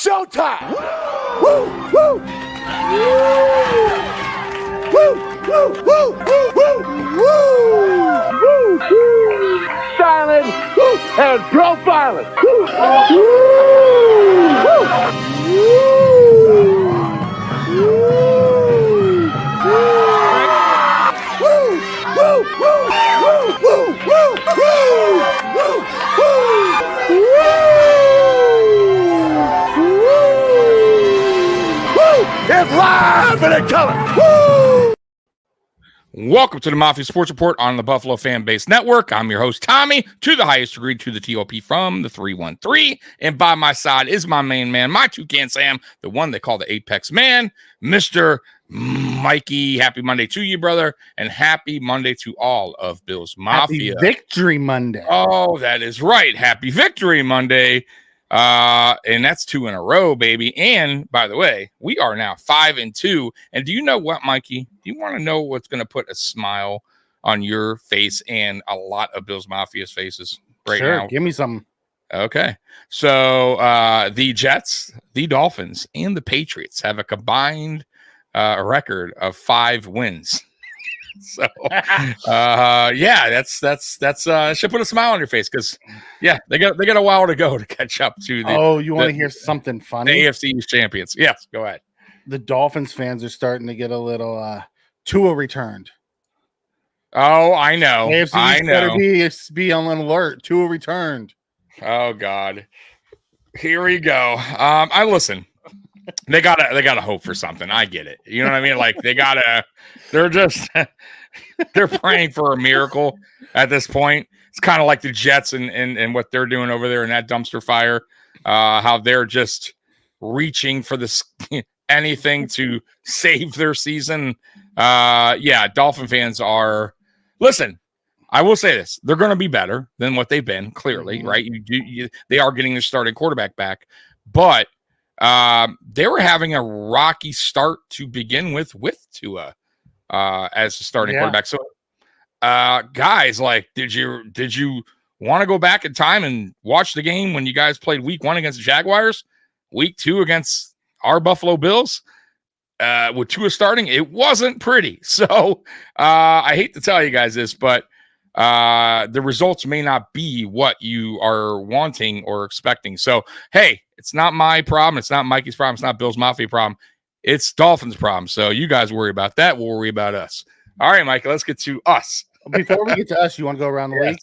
showtime. Woo, woo. Woo, woo, woo, woo, woo, woo, woo. Styling and profiling. Woo, woo, it's live and in color. Woo! Welcome to the Mafia Sports Report on the Buffalo Fan Base Network. I'm your host, Tommy, to the highest degree, to the TOP from the 313. And by my side is my main man, my toucan Sam, the one they call the Apex Man, Mr. Mikey. Happy Monday to you, brother. And happy Monday to all of Bill's Mafia. Happy Victory Monday. Oh, that is right. Happy Victory Monday. And that's 2 in a row, baby. And by the way, we are now 5-2. And do you know what, Mikey? Do you want to know what's going to put a smile on your face and a lot of Bill's Mafia's faces right now? Give me some. Okay. So the Jets, the Dolphins, and the Patriots have a combined record of 5 wins. So yeah, that's should put a smile on your face, because yeah, they got a while to go to catch up to the you want to hear something funny? The AFC East champions. Yes, go ahead. The Dolphins fans are starting to get a little Tua returned. Oh, I know. AFC East better be on alert. Tua returned. Oh God. Here we go. I listen. They gotta hope for something. I get it. You know what I mean? Like they're praying for a miracle at this point. It's kind of like the Jets and what they're doing over there in that dumpster fire. How they're just reaching for this anything to save their season. Yeah, Dolphin fans are. Listen, I will say this: they're going to be better than what they've been. Clearly, right? They are getting their starting quarterback back, but they were having a rocky start to begin with Tua as the starting quarterback. So, guys, like, did you want to go back in time and watch the game when you guys played week 1 against the Jaguars, week 2 against our Buffalo Bills? With Tua starting, it wasn't pretty. So I hate to tell you guys this, but the results may not be what you are wanting or expecting. So, hey, it's not my problem. It's not Mikey's problem. It's not Bill's Mafia problem. It's Dolphins' problem. So you guys worry about that. We'll worry about us. All right, Mikey, let's get to us. Before we get to us, you want to go around the league?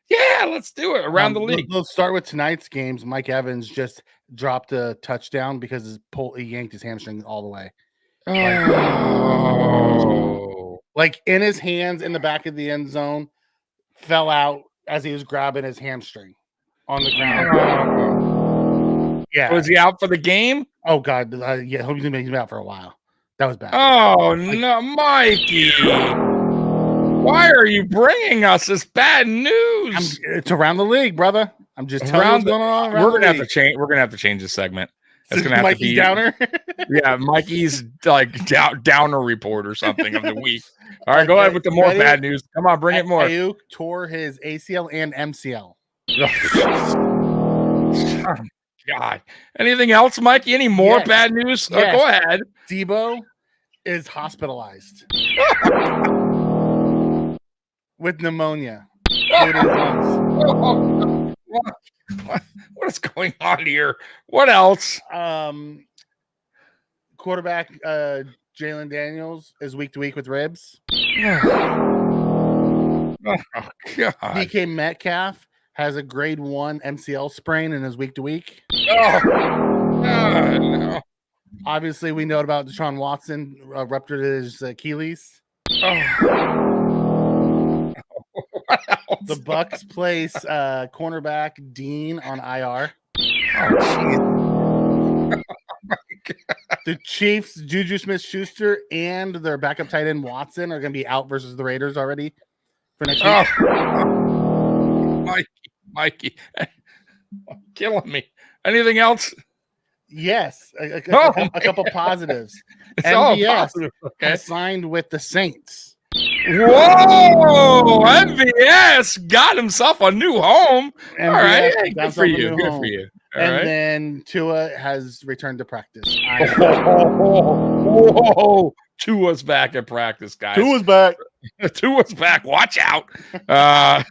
Yeah, let's do it. Around the league. Let's start with tonight's games. Mike Evans just dropped a touchdown because he yanked his hamstring all the way. Oh. Like in his hands in the back of the end zone, fell out as he was grabbing his hamstring on the ground. Yeah. Was he out for the game? Oh, God. Yeah, he's been out for a while. That was bad. Oh, no, Mikey. Why are you bringing us this bad news? It's around the league, brother. I'm just telling you what's going on. We're gonna have to change. We're gonna have to change this segment. It's gonna have Mikey's to be Downer. Yeah, Mikey's like Downer report or something of the week. All right, go ahead with the more bad news. Come on, bring it more. Ayuk tore his ACL and MCL. Oh, God. Anything else, Mikey? Any more bad news? Yes. Go ahead. Debo is hospitalized with pneumonia. What is going on here? What else? Quarterback Jalen Daniels is week to week with ribs. Oh, God. DK Metcalf has a grade 1 MCL sprain and is week to week. Oh, no. Obviously, we know about Deshaun Watson ruptured his Achilles. Oh. The Bucks place cornerback Dean on IR. Oh, The Chiefs, Juju Smith-Schuster, and their backup tight end Watson are going to be out versus the Raiders already for next week. Mikey, killing me. Anything else? Yes, a couple positives. MVS has signed with the Saints. Whoa! MVS got himself a new home. MVS all right, good for you. Good for you. And then Tua has returned to practice. Whoa. Tua's back at practice, guys. Tua's back. Tua's back. Watch out. So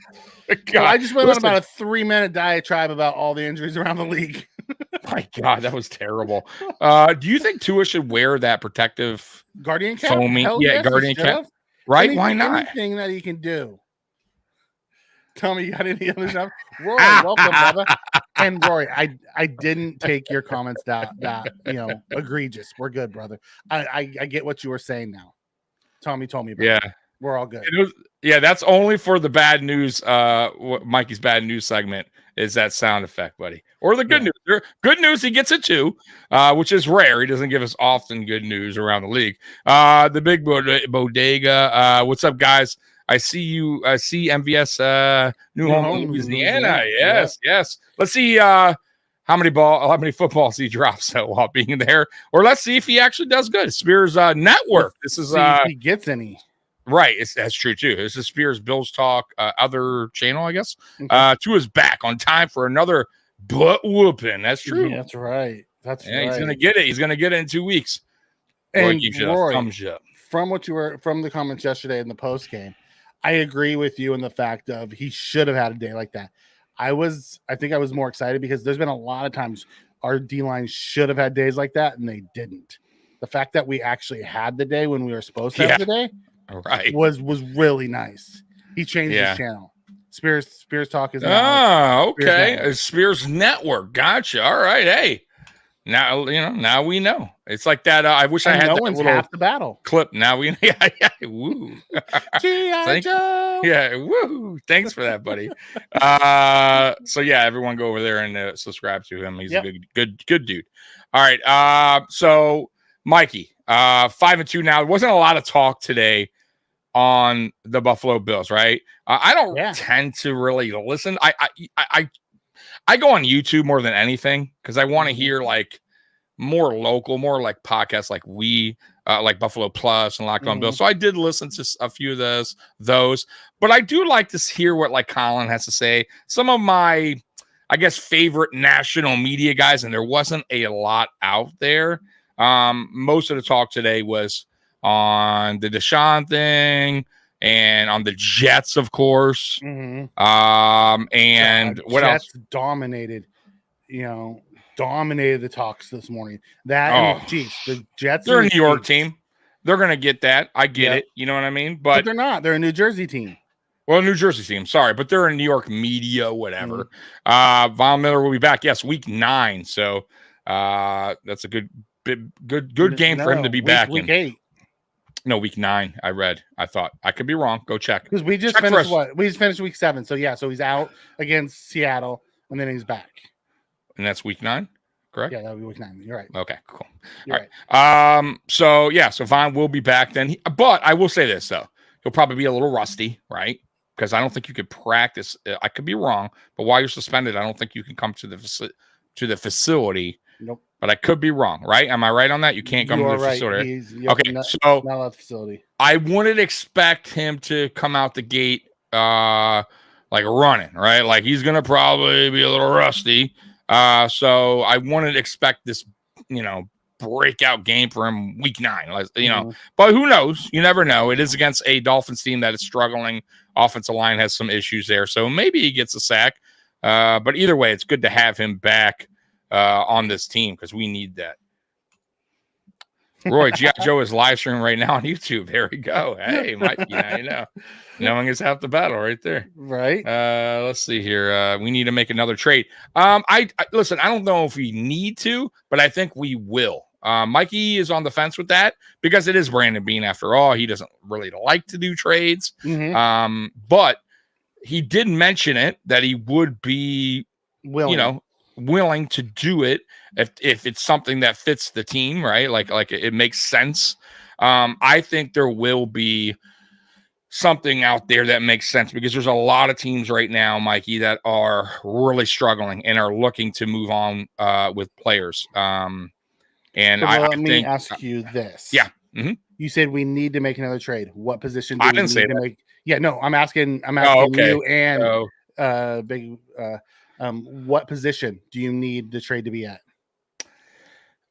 I just went on about a 3-minute diatribe about all the injuries around the league. My God, that was terrible. Do you think Tua should wear that protective Guardian cap? foamy? Yeah, Guardian cap. Right? Why not? Anything that he can do. Tell me, you got any other stuff? Rory, welcome, brother. And Rory, I didn't take your comments that egregious. We're good, brother. I get what you were saying now. Tommy told me about it. We're all good. That's only for the bad news. Mikey's bad news segment is that sound effect, buddy. Or the good news. Good news, he gets it too, which is rare. He doesn't give us often good news around the league. The big bodega. What's up, guys? I see you. I see MVS New Home, Louisiana. Yes. Let's see how many footballs he drops while being there, or let's see if he actually does good. Spears Network. This is if he gets any. Right, that's true too. This is Spears Bills Talk, other channel, I guess. Okay. Tua's back on time for another butt whooping. That's true. That's right. He's gonna get it. He's gonna get it in 2 weeks. And Roy, thumbs up. From the comments yesterday in the post game, I agree with you in the fact of he should have had a day like that. I think I was more excited because there's been a lot of times our D-line should have had days like that and they didn't. The fact that we actually had the day when we were supposed to have the day was really nice. He changed his channel. Spears Talk is now. Oh, okay. Spears Network. Gotcha. All right. Hey. Now we know. It's like that. I wish I had that little half the battle clip. Now we know. Woo. G.I. Joe. Yeah. Woo. Thanks for that, buddy. So yeah, everyone go over there and subscribe to him. He's a good dude. All right. So Mikey, 5-2 now. There wasn't a lot of talk today on the Buffalo Bills, right? I don't tend to really listen. I go on YouTube more than anything because I want to hear like more local, more like podcasts like like Buffalo Plus and Locked On Bills. So I did listen to a few of those, but I do like to hear what like Colin has to say. Some of my, I guess, favorite national media guys, and there wasn't a lot out there. Most of the talk today was on the Deshaun thing and on the Jets, of course. And what else? Dominated the talks this morning. The Jets. They're a New York team. They're going to get that. I get it. You know what I mean? But they're not. They're a New Jersey team. Well, New Jersey team. Sorry, but they're a New York media, whatever. Von Miller will be back. Yes, week 9. So that's a good game for him to be back week in. 8. No, week 9. I thought. I could be wrong. Go check. Because we just finished We just finished week 7. So yeah, so he's out against Seattle, and then he's back. And that's week 9, correct? Yeah, that would be week 9. You're right. Okay, cool. All right. So Von will be back then. But I will say this though, he'll probably be a little rusty, right? Because I don't think you could practice. I could be wrong, but while you're suspended, I don't think you can come to the facility. Nope. But I could be wrong, right? Am I right on that? You can't come to the facility. Okay, so not at the facility. I wouldn't expect him to come out the gate like running, right? Like he's gonna probably be a little rusty. So I wouldn't expect this, breakout game for him week 9. But who knows? You never know. It is against a Dolphins team that is struggling. Offensive line has some issues there, so maybe he gets a sack. But either way, it's good to have him back on this team because we need that. Roy, G.I. Joe is live streaming right now on YouTube. There we go. Hey, Mike, knowing is half the battle right there. Right. Let's see here. We need to make another trade. I listen, I don't know if we need to, but I think we will. Mikey is on the fence with that because it is Brandon Beane after all. He doesn't really like to do trades. But he did mention it that he would be willing to do it if it's something that fits the team, right? Like it makes sense. I think there will be something out there that makes sense because there's a lot of teams right now, Mikey, that are really struggling and are looking to move on with players. Let me ask you this. Yeah. You said we need to make another trade. What position I didn't say that. make? Yeah, no, I'm asking okay. you and What position do you need the trade to be at?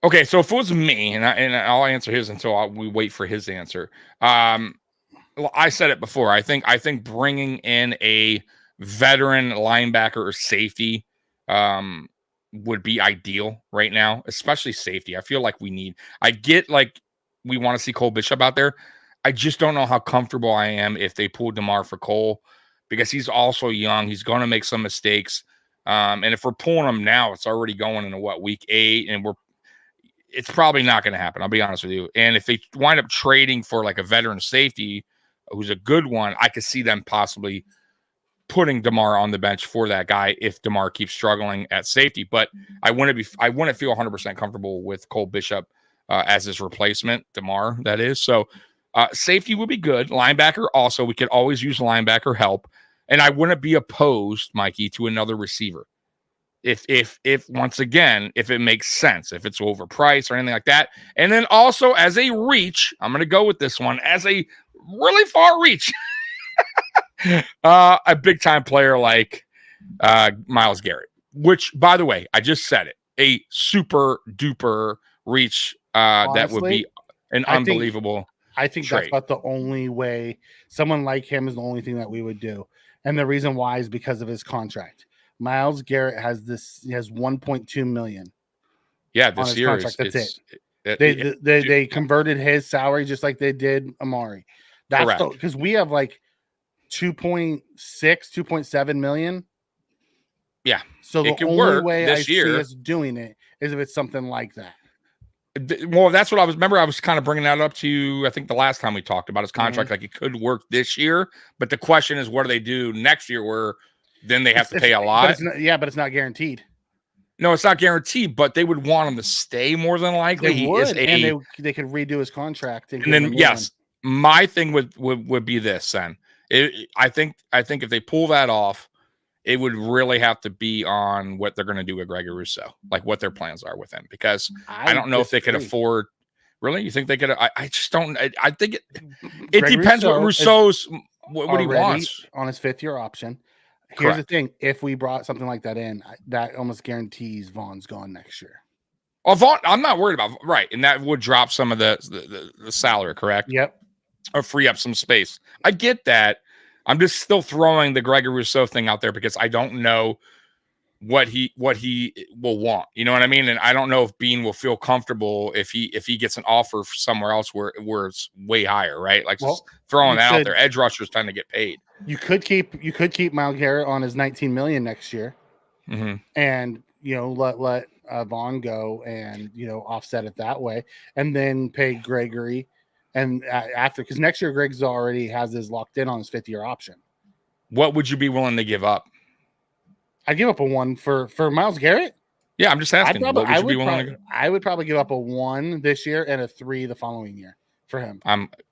Okay, so if it was me, and I'll answer his until we wait for his answer. Well, I said it before. I think bringing in a veteran linebacker or safety would be ideal right now, especially safety. I feel like I get like we want to see Cole Bishop out there. I just don't know how comfortable I am if they pull DeMar for Cole, because he's also young. He's going to make some mistakes. And if we're pulling him now, it's already going into week 8, and it's probably not going to happen. I'll be honest with you. And if they wind up trading for like a veteran safety who's a good one, I could see them possibly putting DeMar on the bench for that guy if DeMar keeps struggling at safety. But I wouldn't feel 100% comfortable with Cole Bishop as his replacement, DeMar, that is. So safety would be good. Linebacker also, we could always use linebacker help. And I wouldn't be opposed, Mikey, to another receiver. If once again, if it makes sense, if it's overpriced or anything like that. And then also as a reach, I'm going to go with this one, as a really far reach, a big time player like Myles Garrett, which, by the way, I just said it, a super duper reach. Honestly, that would be an unbelievable. I think trade. That's about the only way. Someone like him is the only thing that we would do. And the reason why is because of his contract. Myles Garrett has 1.2 million. Yeah, this year contract. That's it. They converted his salary just like they did Amari. That's because we have like 2.6, 2.7 million. Yeah. So the only way I see us doing it is if it's something like that. Well, that's what I was kind of bringing that up to you. I think the last time we talked about his contract, like it could work this year, but the question is, what do they do next year where then they have to pay a lot? But it's not guaranteed. No, it's not guaranteed, but they would want him to stay more than likely. They would, and they could redo his contract. And then, yes, my thing would be this then. I think if they pull that off, it would really have to be on what they're going to do with Gregory Rousseau, like what their plans are with him, because I don't know if they could afford. Really, you think they could? I just don't. I think it depends what Rousseau's what he wants on his 5th-year option. Here's the thing: if we brought something like that in, that almost guarantees Vaughn's gone next year. Oh, Vaughn, I'm not worried about, right, and that would drop some of the salary, correct? Yep, or free up some space. I get that. I'm just still throwing the Gregory Rousseau thing out there because I don't know what he will want. You know what I mean? And I don't know if Bean will feel comfortable if he gets an offer somewhere else where it's way higher, right? Like just throwing that out there. Edge rushers trying to get paid. You could keep Myles Garrett on his $19 million next year, and let Vaughn go and offset it that way, and then pay Gregory. And after, because next year Greg's already has his locked in on his 5th-year option. What would you be willing to give up? I'd give up a 1 for Myles Garrett. Yeah, I'm just asking. I would probably give up a 1 this year and a 3 the following year for him.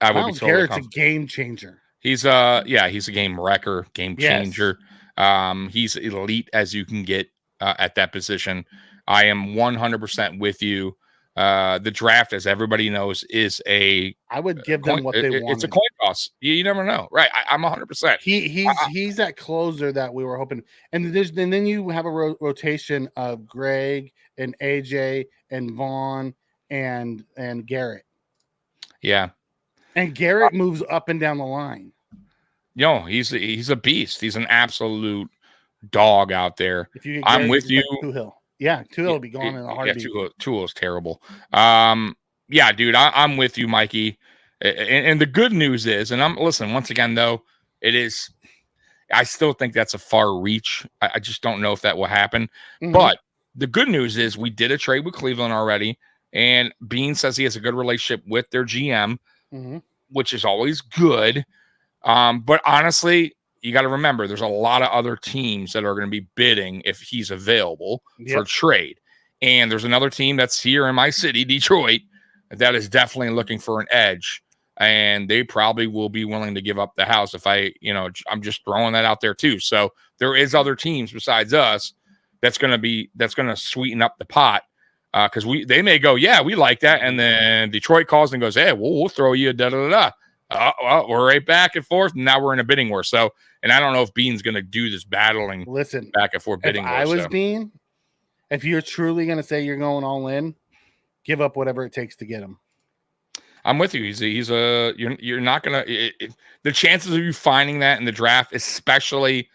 Myles Garrett's a game changer. He's a game wrecker, game changer. Yes. He's elite as you can get at that position. I am 100% with you. The draft, as everybody knows, is I would give them what they want. It's a coin toss. You never know, right? I'm 100%. He's that closer that we were hoping, and then you have a rotation of Greg and AJ and Vaughn and Garrett. Yeah, and Garrett moves up and down the line. He's a beast. He's an absolute dog out there. I'm with you. Yeah, Tuhill will be gone in a heartbeat. Yeah, Tuhill's terrible. Yeah, dude, I'm with you, Mikey. And the good news is, and listen, once again, though, I still think that's a far reach. I just don't know if that will happen. Mm-hmm. But the good news is we did a trade with Cleveland already, and Bean says he has a good relationship with their GM, which is always good. But honestly, you got to remember, there's a lot of other teams that are going to be bidding if he's available for trade. And there's another team that's here in my city, Detroit, that is definitely looking for an edge. And they probably will be willing to give up the house if I'm just throwing that out there too. So there is other teams besides us that's going to sweeten up the pot. Because they may go, yeah, we like that. And then Detroit calls and goes, hey, we'll throw you a da-da-da-da. well, we're right back and forth, and now we're in a bidding war. So, and I don't know if Bean's going to do this battling back and forth bidding war. If I was Bean, if you're truly going to say you're going all in, give up whatever it takes to get him. I'm with you. You're not gonna. The chances of you finding that in the draft, especially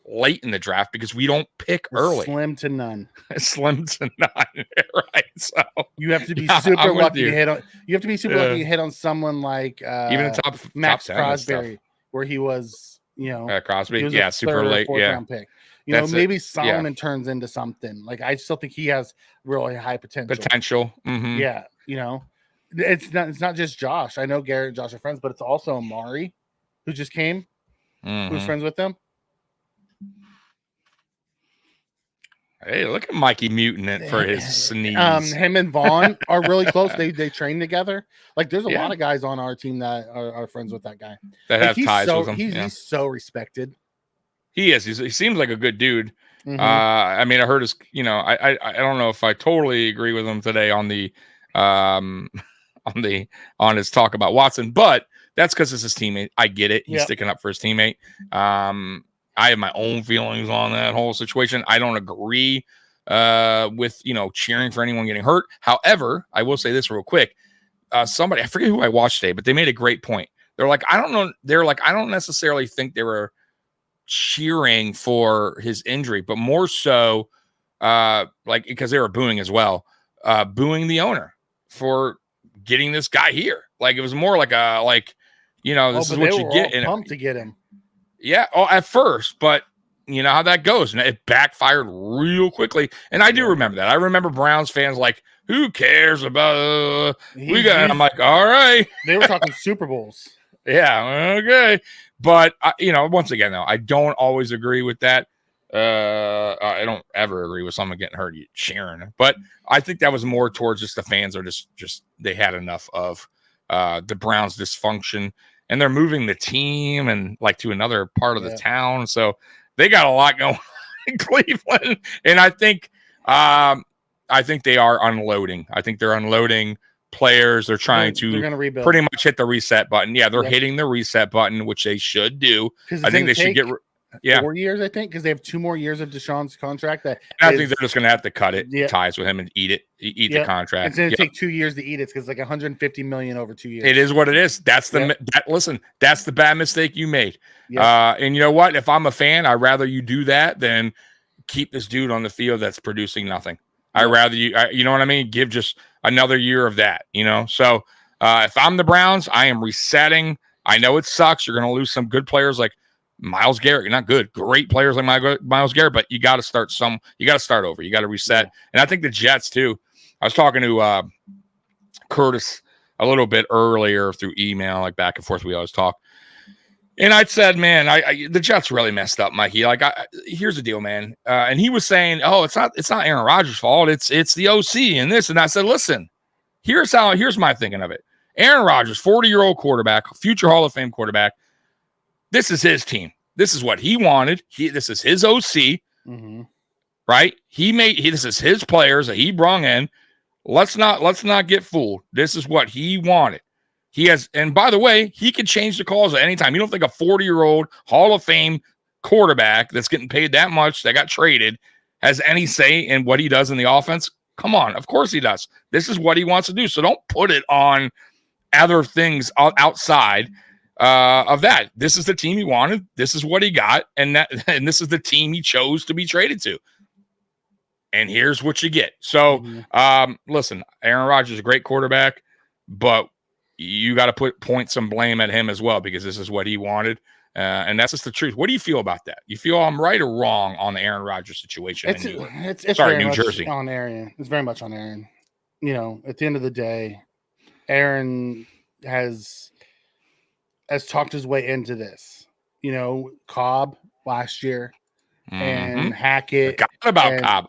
late in the draft, because we don't pick early, slim to none. Slim to none, right? So you have to be super lucky to hit on. You have to be super lucky to hit on someone like even in top Max top Crosby, where he was, Crosby, super late, round pick. Maybe Solomon turns into something. Like I still think he has really high potential. Mm-hmm. Yeah, it's not just Josh. I know Garrett and Josh are friends, but it's also Amari, who just came, who's friends with them. Hey, look at Mikey muting it for his sneeze. Him and Vaughn are really close. They train together. Like there's a lot of guys on our team that are friends with that guy. That have ties with him. He's so respected. He is. He seems like a good dude. Mm-hmm. I mean, I heard his. I don't know if I totally agree with him today on the on his talk about Watson, but that's because it's his teammate. I get it. He's sticking up for his teammate. I have my own feelings on that whole situation. I don't agree with cheering for anyone getting hurt. However, I will say this real quick. Somebody, I forget who I watched today, but they made a great point. They're like, I don't know. They're like, I don't necessarily think they were cheering for his injury, but more so like because they were booing as well, booing the owner for getting this guy here. Like it was more like this is what you get. Pumped to get him. Yeah, at first, but you know how that goes, and it backfired real quickly. And I do remember that. I remember Browns fans like, "Who cares about we got?" And I'm like, "All right." They were talking Super Bowls. Yeah, okay, but once again, though, I don't always agree with that. I don't ever agree with someone getting hurt cheering, but I think that was more towards just the fans are just they had enough of the Browns' dysfunction. And they're moving the team and like to another part of the town. So they got a lot going on in Cleveland. And I think they are unloading. I think they're unloading players. They're trying to pretty much hit the reset button. Yeah, they're hitting the reset button, which they should do. I think they should get 4 years, I think, because they have 2 more years of Deshaun's contract. I think they're just going to have to cut it, ties with him, and eat the contract. It's going to take 2 years to eat it because it's like $150 million over 2 years. It is what it is. That's that's the bad mistake you made. And you know what? If I'm a fan, I'd rather you do that than keep this dude on the field that's producing nothing. I'd rather you know what I mean? Give just another year of that. So if I'm the Browns, I am resetting. I know it sucks. You're going to lose some good players like Myles Garrett. You're not good. Great players like Myles Garrett, but you got to start you got to start over. You got to reset. And I think the Jets too. I was talking to Curtis a little bit earlier through email, like back and forth. We always talk. And I said, man, the Jets really messed up, Mikey. Like, here's the deal, man. And he was saying, oh, it's not Aaron Rodgers' fault. It's the OC and this. And I said, listen, here's my thinking of it. Aaron Rodgers, 40-year-old quarterback, future Hall of Fame quarterback. This is his team. This is what he wanted. This is his OC, right? This is his players that he brought in. Let's not get fooled. This is what he wanted. He has, and by the way, he could change the calls at any time. You don't think a 40-year-old Hall of Fame quarterback that's getting paid that much, that got traded, has any say in what he does in the offense? Come on, of course he does. This is what he wants to do. So don't put it on other things outside of that. This is the team he wanted. This is what he got, and this is the team he chose to be traded to. And here's what you get. So, listen, Aaron Rodgers is a great quarterback, but you got to point some blame at him as well because this is what he wanted, and that's just the truth. What do you feel about that? You feel I'm right or wrong on the Aaron Rodgers situation in New Jersey? On Aaron. It's very much on Aaron. At the end of the day, Aaron has talked his way into this. Cobb last year and Hackett. Forgot about Cobb.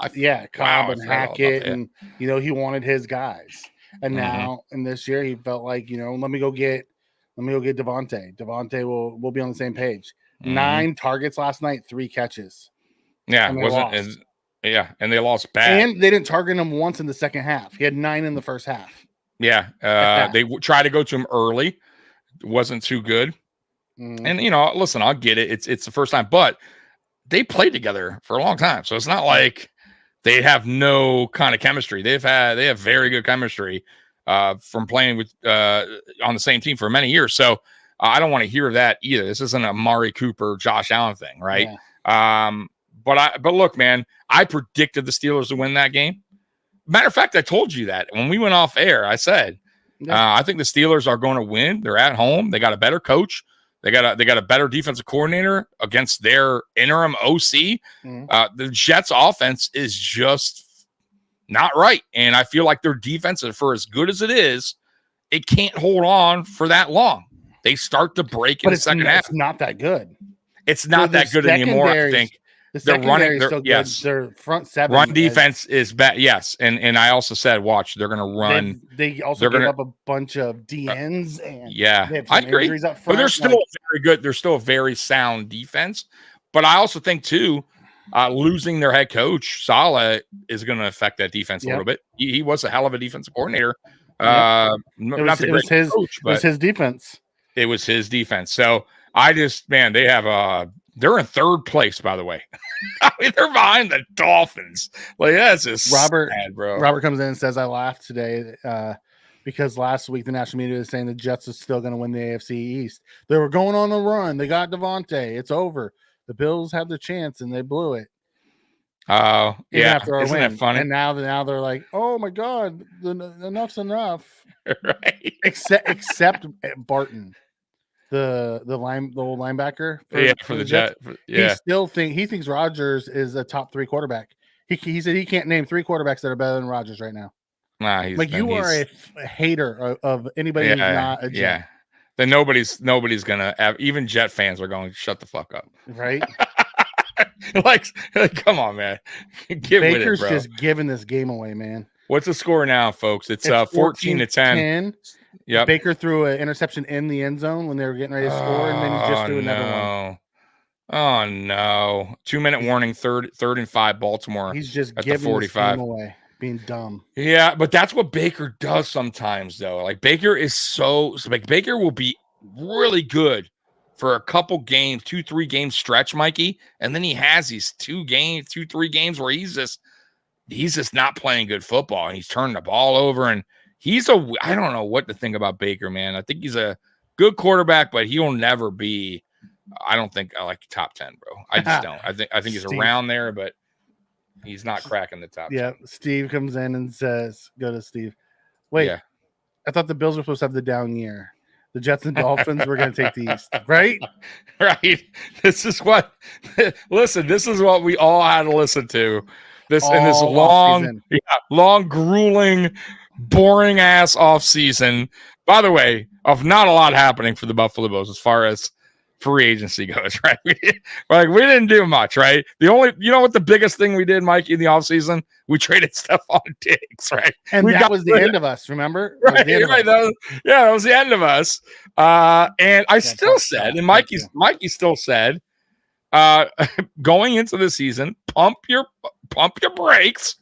Cobb and Hackett, and he wanted his guys. And now in this year, he felt like let me go get Devontae. Devontae will be on the same page. 9 targets last night, 3 catches. Yeah, and they lost bad. And they didn't target him once in the second half. He had 9 in the first half. Yeah, they tried to go to him early. wasn't too good. And listen, I'll get it. It's the first time, but they played together for a long time, so it's not like they have no kind of chemistry. They have very good chemistry from playing with on the same team for many years. So I don't want to hear that either. This isn't a Amari Cooper, Josh Allen thing, right? Yeah. But look, man, I predicted the Steelers to win that game. Matter of fact, I told you that when we went off air. I said I think the Steelers are going to win. They're at home. They got a better coach. They got a better defensive coordinator against their interim OC. The Jets' offense is just not right, and I feel like their defense, for as good as it is, it can't hold on for that long. They start to break in the second half. It's not that good. It's not that good anymore. I think they're running. Yes, their front seven run defense is bad. Yes, and I also said, watch, they're going to run. They also give up a bunch of DNs and I agree. Up front. But they're still very good. They're still a very sound defense. But I also think too, losing their head coach Saleh is going to affect that defense a little bit. He was a hell of a defensive coordinator. It was his defense. It was his defense. So they're in third place, by the way. I mean, they're behind the Dolphins. Like, that's just sad, bro. Robert comes in and says, I laughed today because last week the national media was saying the Jets are still going to win the AFC East. They were going on a run. They got Devontae. It's over. The Bills had their chance, and they blew it. Oh, yeah. Isn't that funny? And now they're like, oh, my God, enough's enough. Right. Except Barton. The old linebacker for the Jets. He thinks Rodgers is a top 3 quarterback. He said he can't name 3 quarterbacks that are better than Rodgers right now. Nah, you are a hater of anybody who's not a Jet. Yeah. Then nobody's gonna have, even Jet fans are going, shut the fuck up. Right? like come on, man. Baker's just giving this game away, man. What's the score now, folks? It's 14-10. Yep. Baker threw an interception in the end zone when they were getting ready to score, and then he just threw another one. Oh no! 2-minute warning. Third and 5. Baltimore. He's just giving this game away, being dumb. Yeah, but that's what Baker does sometimes, though. Like Baker Baker will be really good for a couple games, 2-3 game stretch, Mikey, and then he has these 2-3 games where he's just not playing good football, and he's turning the ball over, and I don't know what to think about Baker, man. I think he's a good quarterback, but he'll never be. I don't think I like top 10, bro. I just don't. I think he's around there, but he's not cracking the top 10. Yeah. Steve comes in and says, "Go to Steve." Wait, I thought the Bills were supposed to have the down year. The Jets and Dolphins were going to take the East, right? Right. This is what we all had to listen to. This long, grueling, boring ass off season. By the way, of not a lot happening for the Buffalo Bills as far as free agency goes, right? We didn't do much, right? What the biggest thing we did, Mikey, in the off season? We traded stuff on Diggs, right? And that was the end of us, remember? Right. That was the end of us. And I still said, and Mikey still said, going into the season, pump your brakes,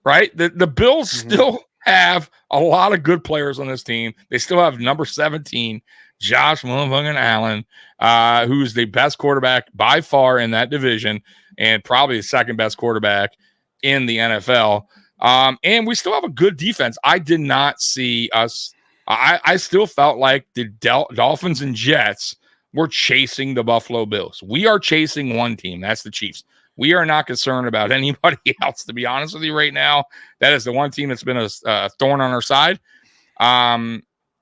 right? The Bills still have a lot of good players on this team. They still have number 17, Josh motherfucking Allen, who's the best quarterback by far in that division and probably the second best quarterback in the NFL. And we still have a good defense. I did not see us. I still felt like the Dolphins and Jets were chasing the Buffalo Bills. We are chasing one team. That's the Chiefs. We are not concerned about anybody else, to be honest with you right now. That is the one team that's been a thorn on our side.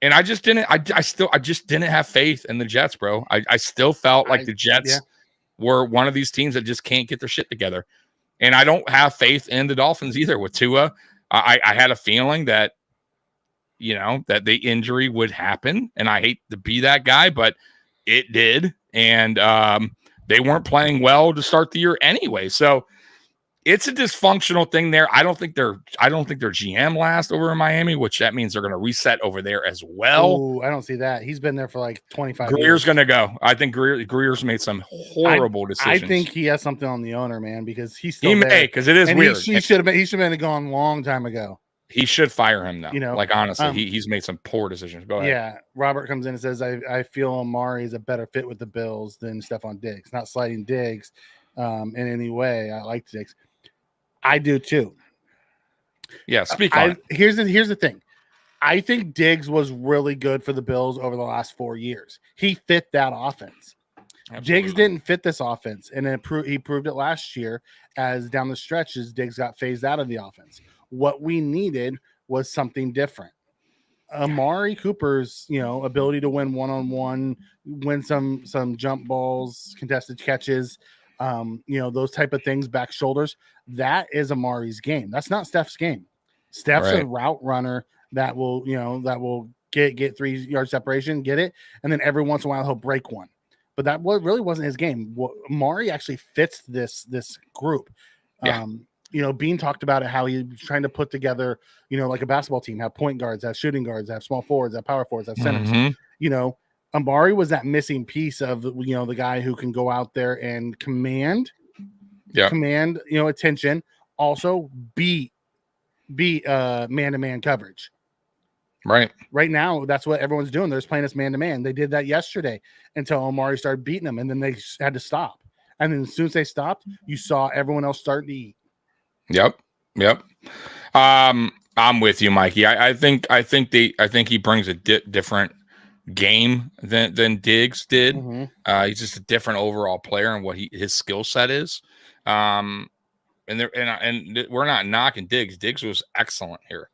And I just didn't have faith in the Jets, bro. I still felt like the Jets were one of these teams that just can't get their shit together. And I don't have faith in the Dolphins either with Tua. I had a feeling that, that the injury would happen. And I hate to be that guy, but it did. And they weren't playing well to start the year anyway. So it's a dysfunctional thing there. I don't think their GM lasts over in Miami, which that means they're going to reset over there as well. Ooh, I don't see that. He's been there for like 25 years. Greer's going to go. I think Greer's made some horrible decisions. I think he has something on the owner, man, because he's still he may, because it is weird. He should have been gone a long time ago. He should fire him though. You know, like honestly, he's made some poor decisions. Go ahead. Yeah, Robert comes in and says, I feel Amari is a better fit with the Bills than Stephon Diggs. Not sliding Diggs in any way. I like Diggs. I do too. Yeah, speak on it. Here's the thing. I think Diggs was really good for the Bills over the last 4 years. He fit that offense. Absolutely. Diggs didn't fit this offense, and he proved it last year as down the stretch as Diggs got phased out of the offense. What we needed was something different. Amari Cooper's, ability to win one-on-one, win some jump balls, contested catches, those type of things, back shoulders, that is Amari's game. That's not Steph's game. Steph's a route runner that will get 3-yard separation, get it, and then every once in a while he'll break one. But that really wasn't his game. Amari actually fits this group. Yeah. Bean talked about it, how he's trying to put together, like a basketball team, have point guards, have shooting guards, have small forwards, have power forwards, have centers. Mm-hmm. Amari was that missing piece of, the guy who can go out there and command, attention, also beat man-to-man coverage. Right now, that's what everyone's doing. They're just playing us man-to-man. They did that yesterday until Amari started beating them, and then they had to stop. And then as soon as they stopped, you saw everyone else starting to eat. Yep. I'm with you, Mikey. I think he brings a different game than Diggs did. Mm-hmm. He's just a different overall player and what his skill set is. And we're not knocking Diggs. Diggs was excellent here.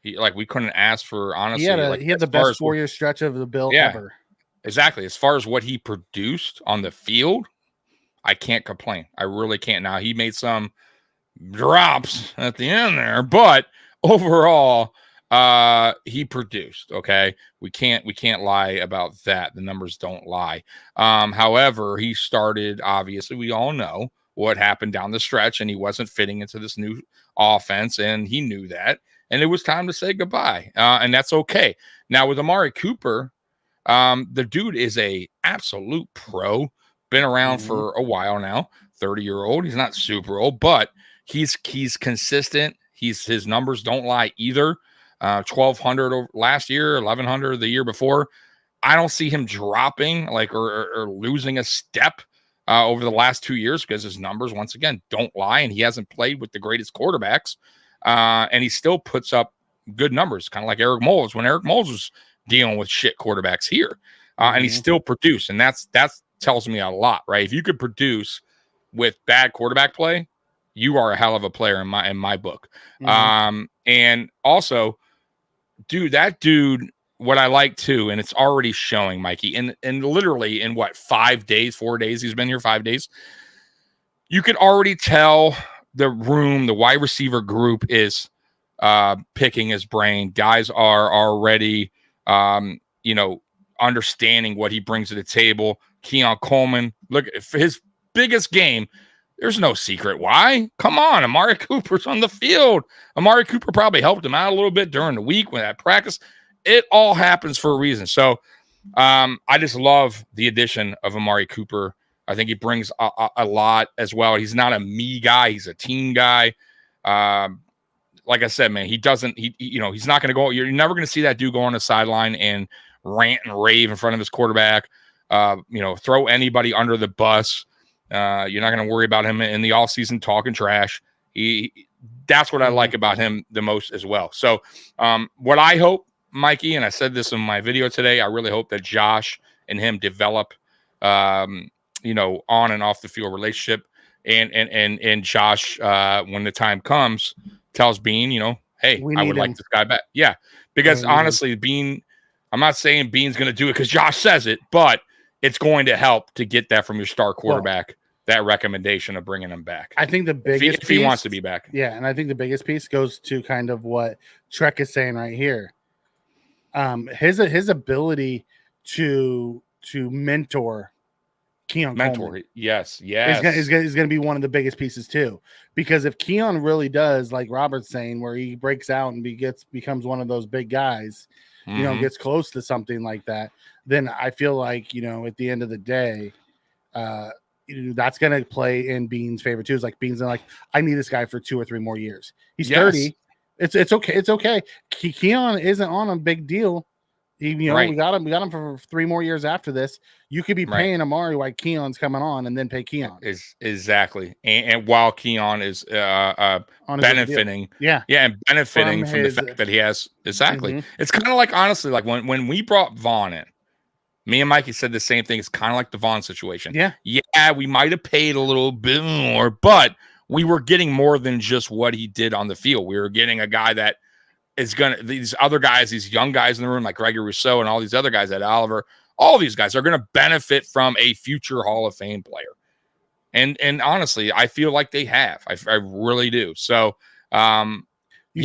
We couldn't ask for, honestly. He had the best 4-year stretch of the Bill ever. Exactly. As far as what he produced on the field, I can't complain. I really can't. Now, he made some drops at the end there, but overall, he produced. Okay, we can't lie about that. The numbers don't lie. However, he started, obviously, we all know what happened down the stretch, and he wasn't fitting into this new offense, and he knew that, and it was time to say goodbye, and that's okay. Now with Amari Cooper, the dude is a absolute pro, been around for a while now, 30-year-old. He's not super old, but he's consistent. His numbers don't lie either. 1,200 last year, 1,100 the year before. I don't see him dropping or losing a step over the last 2 years because his numbers, once again, don't lie, and he hasn't played with the greatest quarterbacks, and he still puts up good numbers, kind of like Eric Moles when Eric Moles was dealing with shit quarterbacks here, and he still produced, and that tells me a lot, right? If you could produce with bad quarterback play, you are a hell of a player in my book. And also, that dude, what I like too, and it's already showing, Mikey, and literally in 4 days, he's been here 5 days. You could already tell the wide receiver group is picking his brain. Guys are already, understanding what he brings to the table. Keon Coleman, look, for his biggest game, there's no secret why. Come on, Amari Cooper's on the field. Amari Cooper probably helped him out a little bit during the week when at practice. It all happens for a reason. So I just love the addition of Amari Cooper. I think he brings a lot as well. He's not a me guy. He's a team guy. Like I said, man, he's not going to go. You're never going to see that dude go on the sideline and rant and rave in front of his quarterback. Throw anybody under the bus. You're not going to worry about him in the offseason talking trash. That's what I like about him the most as well. So what I hope, Mikey, and I said this in my video today, I really hope that Josh and him develop, on and off the field relationship. And Josh, when the time comes, tells Bean, hey, I would like this guy back. Yeah, because honestly, Bean, I'm not saying Bean's going to do it because Josh says it, but it's going to help to get that from your star quarterback, that recommendation of bringing him back. I think the biggest if he wants to be back. Yeah, and I think the biggest piece goes to kind of what Trek is saying right here. His ability to mentor Keon Coleman. Yes. Is going to be one of the biggest pieces too. Because if Keon really does, like Robert's saying, where he breaks out and becomes one of those big guys, gets close to something like that, then I feel like, at the end of the day, that's going to play in Bean's favor too. It's like Bean's like, I need this guy for 2 or 3 more years. He's 30. It's okay. It's okay. Keon isn't on a big deal. We got him for 3 more years after this. You could be paying Amari while Keon's coming on, and then pay Keon. Exactly. And while Keon is benefiting, and benefiting from the fact that he has exactly. It's kind of like, honestly, like when we brought Vaughn in, me and Mikey said the same thing. It's kind of like the Vaughn situation. Yeah, we might have paid a little bit more, but we were getting more than just what he did on the field. We were getting a guy that is these other guys, these young guys in the room, like Gregory Rousseau and all these other guys at Oliver, all these guys are going to benefit from a future Hall of Fame player. And honestly, I feel like they have. I really do. So, see,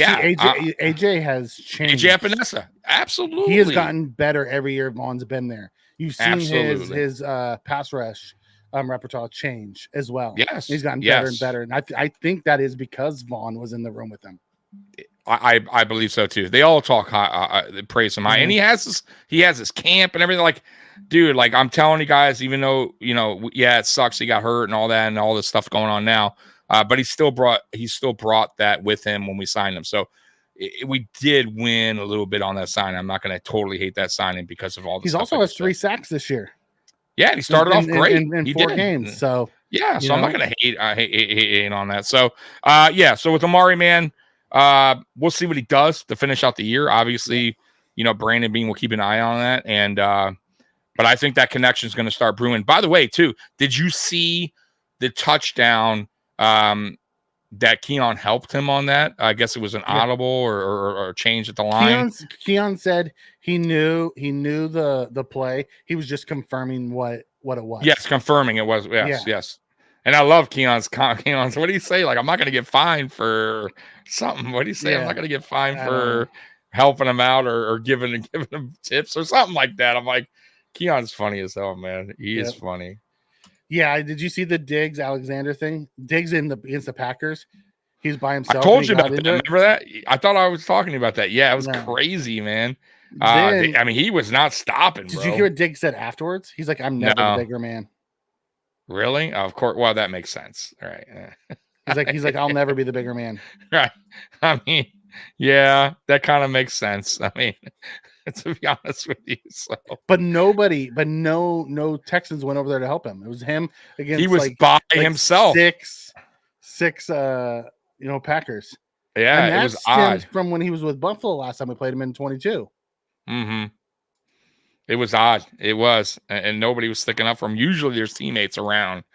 AJ has changed. AJ Epinesa, absolutely. He has gotten better every year Vaughn's been there. You've seen his pass rush repertoire change as well. Yes. He's gotten better and better. And I think that is because Vaughn was in the room with him. I believe so too. They all talk praise him high, and he has his camp and everything. Like, dude, like I'm telling you guys, even though it sucks he got hurt and all that and all this stuff going on now, but he still brought that with him when we signed him. So we did win a little bit on that signing. I'm not going to totally hate that signing because of all the. He's also has 3 sacks this year. Yeah, and he started off great in 4 games. So I'm not going to hate on that. So so with Amari, man. We'll see what he does to finish out the year. Obviously, Brandon Bean will keep an eye on that. And, but I think that connection is going to start brewing. By the way, too, did you see the touchdown, that Keon helped him on that? I guess it was an audible or change at the line. Keon said he knew the play. He was just confirming what it was. Yes. Confirming it was. Yes. And I love Keon's. What do you say? Like, I'm not going to get fined for something. What do you say? I'm not going to get fined for helping him out or giving him tips or something like that. I'm like, Keon's funny as hell, man. He is funny. Yeah. Did you see the Diggs Alexander thing? Diggs against the Packers. He's by himself. I told you about that. Remember that? I thought I was talking about that. Yeah, it was crazy, man. He was not stopping. Did you hear what Diggs said afterwards? He's like, I'm never the bigger man. Really? Of course. Well, that makes sense. All right. He's like, I'll never be the bigger man. Right. I mean, yeah, that kind of makes sense. I mean, to be honest with you. So. But no Texans went over there to help him. It was him against. He was by himself. Six Packers. Yeah, and it was odd. From when he was with Buffalo last time we played him in 22. Mm-hmm. It was odd. It was, and nobody was sticking up for him. Usually, there's teammates around,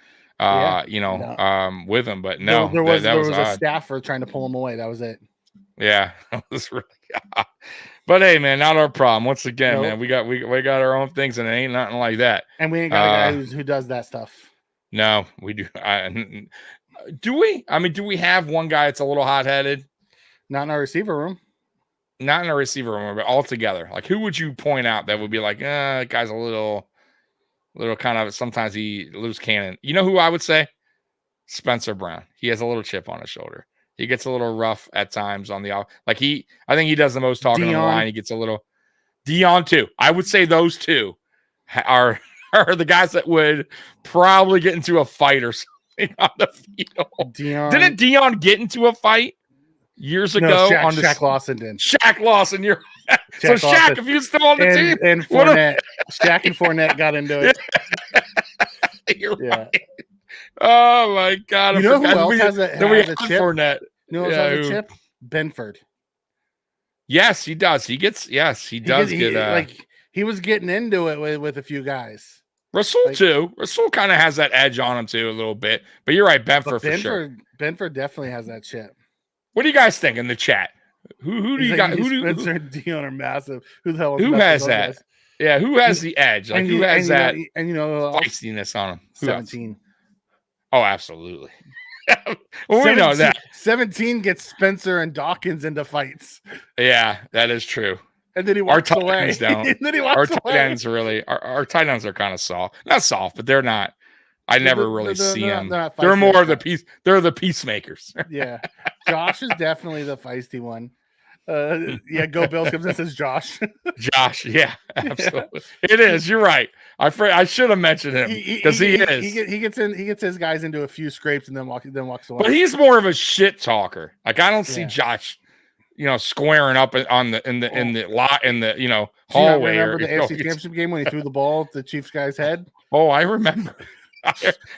with him, but no, there was a staffer trying to pull him away. That was it. Yeah, that was really odd. But hey, man, not our problem. Once again, man, we got our own things, and it ain't nothing like that. And we ain't got a guy who does that stuff. No, we do. Do we? I mean, do we have one guy that's a little hot-headed? Not in our receiver room. Not in a receiver room, but altogether. Like, who would you point out that would be like, that guy's a little kind of, sometimes he loose cannon. You know who I would say? Spencer Brown. He has a little chip on his shoulder. He gets a little rough at times on the I think he does the most talking on the line. He gets a little Dion too. I would say those two are the guys that would probably get into a fight or something on the field. Didn't Dion get into a fight years ago? Shaq Lawson did. Shaq Lawson, Shaq, if you're still on the team, and Fournette, Shaq and Fournette got into it. You're right. Oh my God! You know who else has a chip? Fournette. You know who else has a chip? Benford. Yes, he does. He does get. He was getting into it with a few guys. Rasul too. Rasul kind of has that edge on him too a little bit. But you're right, Benford for sure. Benford definitely has that chip. What do you guys think in the chat? Who do you got? Spencer and Dion are massive. Who the hell? Who has that? Guys? Yeah, who has the edge? Like who has that? Feistiness on him. 17. Oh, absolutely. We know that 17 gets Spencer and Dawkins into fights. Yeah, that is true. And then he walks away. Our tight ends are kind of soft. Not soft, but they're not. I never really see them. They're more of the peace. They're the peacemakers. Yeah, Josh is definitely the feisty one. Go Bills comes and says Josh. Josh, yeah, absolutely. Yeah. It is. You're right. I should have mentioned him because he is. He gets his guys into a few scrapes and then walks away. But he's more of a shit talker. Like I don't see Josh squaring up in the lot in the hallway. Do you remember the AFC Championship game when he threw the ball at the Chiefs guy's head? Oh, I remember.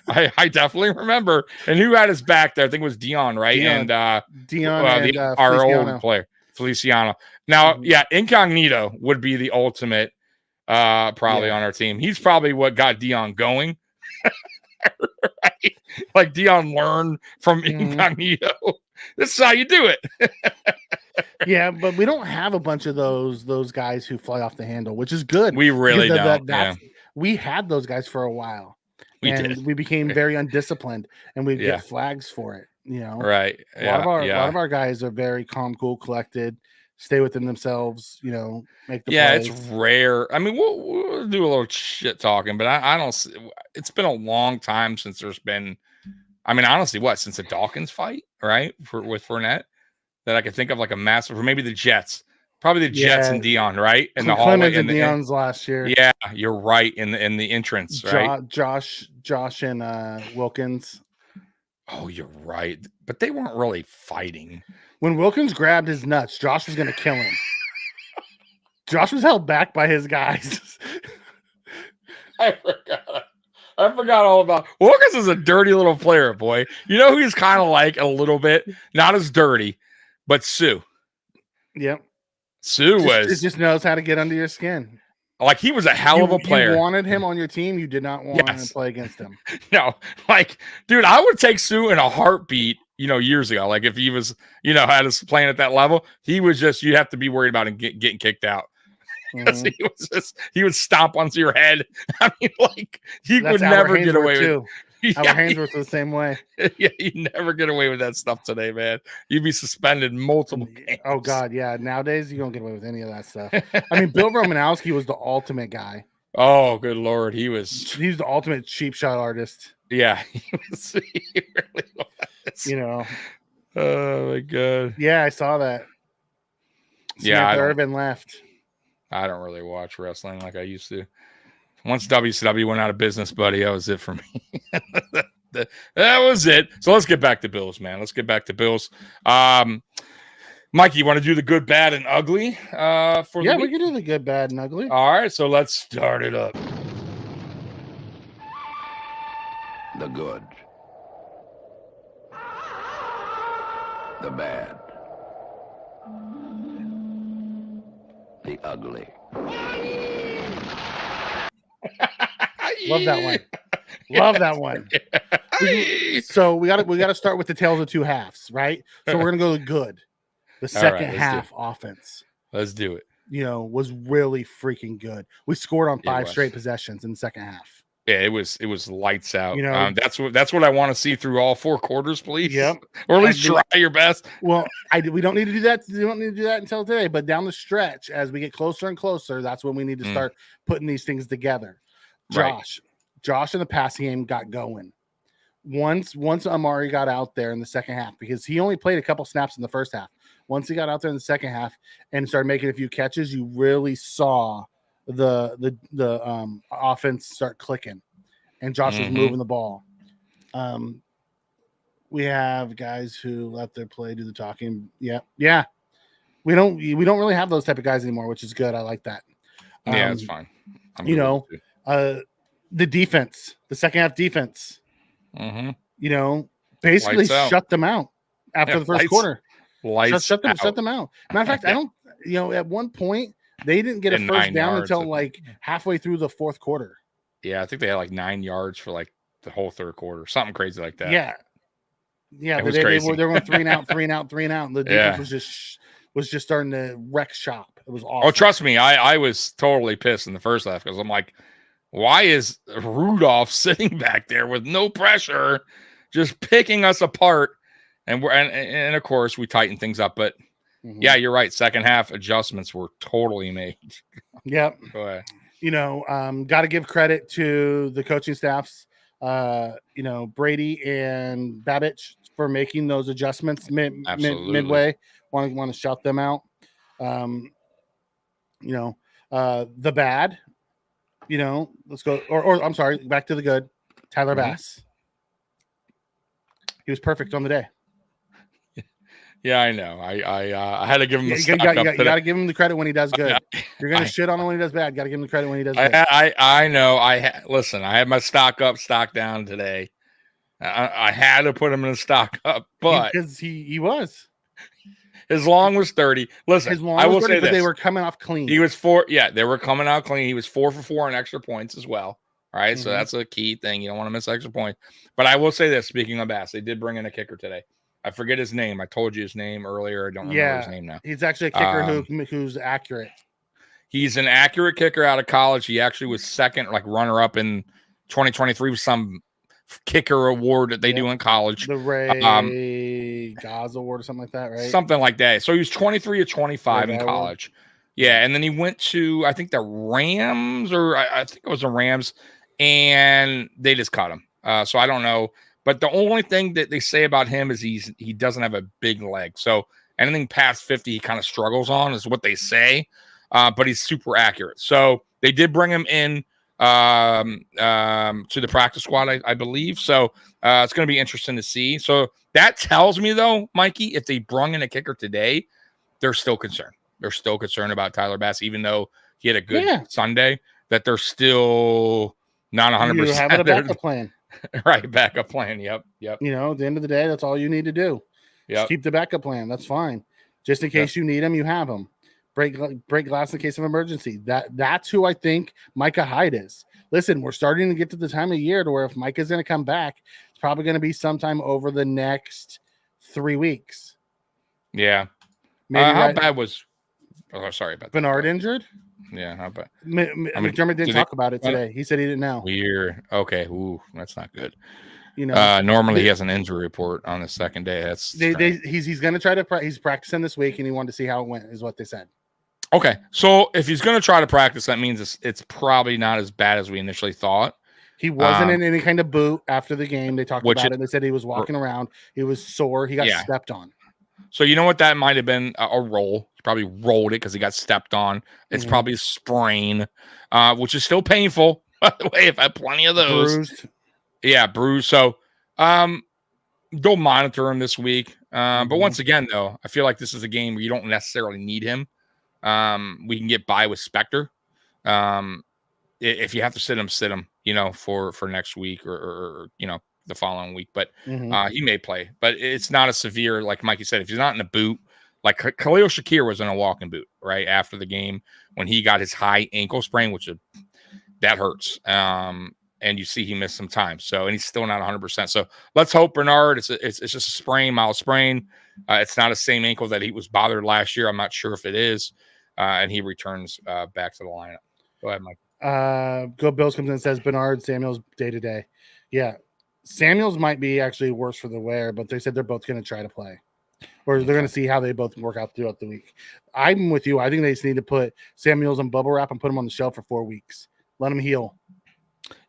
I definitely remember. And who had his back there? I think it was Dion, right? Dion and our Feliciano. old player, Feliciano. Now, Incognito would be the ultimate probably on our team. He's probably what got Dion going. Right? Like Dion learned from Incognito. This is how you do it. Yeah, but we don't have a bunch of those guys who fly off the handle, which is good. We really don't. We had those guys for a while. We became very undisciplined, and we get flags for it. Right. A lot of our guys are very calm, cool, collected, stay within themselves. Make the plays. It's rare. I mean, we'll do a little shit talking, but I don't see. It's been a long time since there's been. I mean, honestly, since the Dawkins fight, right? With Fournette, that I could think of like a massive, or maybe the Jets. Probably the Jets and Dion, right? In the hallway and Dion's last year. Yeah, you're right. In the entrance, right? Josh and Wilkins. Oh, you're right. But they weren't really fighting. When Wilkins grabbed his nuts, Josh was going to kill him. Josh was held back by his guys. I forgot all about Wilkins. Is a dirty little player, boy. You know who he's kind of like a little bit, not as dirty, but Sue. Yep. Sue just knows how to get under your skin. Like he was a hell of a player. You wanted him on your team. You did not want to play against him. No, like, dude, I would take Sue in a heartbeat. Years ago, like if he was, had us playing at that level, he was just you'd have to be worried about him getting kicked out because he would stomp onto your head. I mean, like he would never get away with. Our Hainsworth was the same way. Yeah, you never get away with that stuff today, man. You'd be suspended multiple games. Oh God, yeah. Nowadays, you don't get away with any of that stuff. I mean, Bill Romanowski was the ultimate guy. Oh, good Lord, he's the ultimate cheap shot artist. Yeah, he really was. Oh my God. Yeah, I saw that. Samantha Irvin left. I don't really watch wrestling like I used to. Once WCW went out of business, buddy, that was it for me. That was it. So let's get back to Bills, man. Let's get back to Bills. Mikey, you want to do the good, bad, and ugly? We can do the good, bad, and ugly. All right, so let's start it up. The good. The bad. The ugly. Love that one. Love that one. So we got to start with the tales of two halves, right? So we're gonna go to good. The second half offense. Let's do it. Was really freaking good. We scored on 5 straight possessions in the second half. Yeah, it was lights out. That's what I want to see through all 4 quarters, please. Yep. Or at least try your best. Well, we don't need to do that. We don't need to do that until today. But down the stretch, as we get closer and closer, that's when we need to start putting these things together. Josh in the passing game got going. Once Amari got out there in the second half, because he only played a couple snaps in the first half. Once he got out there in the second half and started making a few catches, you really saw the offense start clicking, and Josh was moving the ball. We have guys who let their play do the talking. Yeah. We don't really have those type of guys anymore, which is good. I like that. Yeah, it's fine. The defense, the second half defense, basically shut them out after the first quarter. Shut them out. Matter of fact, I don't. At one point they didn't get a first down until like halfway through the fourth quarter. Yeah, I think they had like 9 yards for like the whole third quarter, something crazy like that. Yeah. They were going 3 and out, 3 and out, 3 and out. And the defense was just starting to wreck shop. It was awesome. Oh, trust me, I was totally pissed in the first half because I'm like, why is Rudolph sitting back there with no pressure, just picking us apart? And and of course we tightened things up, but yeah, you're right. Second half adjustments were totally made. Yep. Go ahead. Got to give credit to the coaching staffs, Brady and Babich for making those adjustments midway. Want to shout them out. The bad, let's go. Or I'm sorry, back to the good. Tyler Bass. He was perfect on the day. Yeah, I know. I had to give him a stock you up today. got to give him the credit when he does good. You're gonna shit on him when he does bad. Got to give him the credit when he does good. I know. Listen. I had my stock up, stock down today. I had to put him in a stock up, but because he was. His long was 30. Listen, I will say this. They were coming off clean. He was 4. Yeah, they were coming out clean. He was 4 for 4 on extra points as well. All right, so that's a key thing. You don't want to miss extra points. But I will say this, speaking of Bass, they did bring in a kicker today. I forget his name. I told you his name earlier. I don't remember his name now. He's actually a kicker who's accurate. He's an accurate kicker out of college. He actually was second, like runner-up in 2023 with some kicker award that they do in college. The Ray Gaza Award or something like that, right? Something like that. So he was 23 or 25 in college. Yeah, and then he went to, I think, the Rams, or I think it was the Rams, and they just cut him. So I don't know. But the only thing that they say about him is he doesn't have a big leg. So anything past 50, he kind of struggles on, is what they say. But he's super accurate. So they did bring him in to the practice squad, I believe. So it's going to be interesting to see. So that tells me, though, Mikey, if they brung in a kicker today, they're still concerned. They're still concerned about Tyler Bass, even though he had a good Sunday, that they're still not 100%. You have a backup plan. Right, backup plan. Yep. You know, at the end of the day, that's all you need to do. Just keep the backup plan. That's fine. Just in case you need them, you have them. Break glass in case of emergency. That's who I think Micah Hyde is. Listen, we're starting to get to the time of year to where if Micah's going to come back, it's probably going to be sometime over the next 3 weeks. Yeah. How bad was? Oh, sorry about Bernard injured. Yeah, how bad? McDermott didn't talk about it today. He said he didn't know. Weird. Okay. Ooh, that's not good. You know, normally he has an injury report on the second day. That's he's going to try to. He's practicing this week, and he wanted to see how it went. Is what they said. Okay, so if he's going to try to practice, that means it's probably not as bad as we initially thought. He wasn't in any kind of boot after the game. They talked about it. They said he was walking around. He was sore. He got stepped on. So you know what? That might have been a roll. He probably rolled it because he got stepped on. It's probably a sprain, which is still painful. By the way, I've had plenty of those. Bruised. Yeah, bruised. So go monitor him this week. But once again, though, I feel like this is a game where you don't necessarily need him. We can get by with Spectre. If you have to sit him, you know, for next week or you know, the following week, but he may play, but it's not a severe, like Mikey said, if he's not in a boot, like Khalil Shakir was in a walking boot right after the game when he got his high ankle sprain, which that hurts. And you see he missed some time. So, and he's still not 100%. So let's hope Bernard, it's just a sprain, mild sprain. It's not the same ankle that he was bothered last year. I'm not sure if it is. And he returns back to the lineup. Go ahead, Mike. Go Bills comes in and says Bernard Samuels day to day. Yeah. Samuels might be actually worse for the wear, but they said they're both going to try to play. Or they're going to see how they both work out throughout the week. I'm with you. I think they just need to put Samuels in bubble wrap and put him on the shelf for 4 weeks. Let him heal.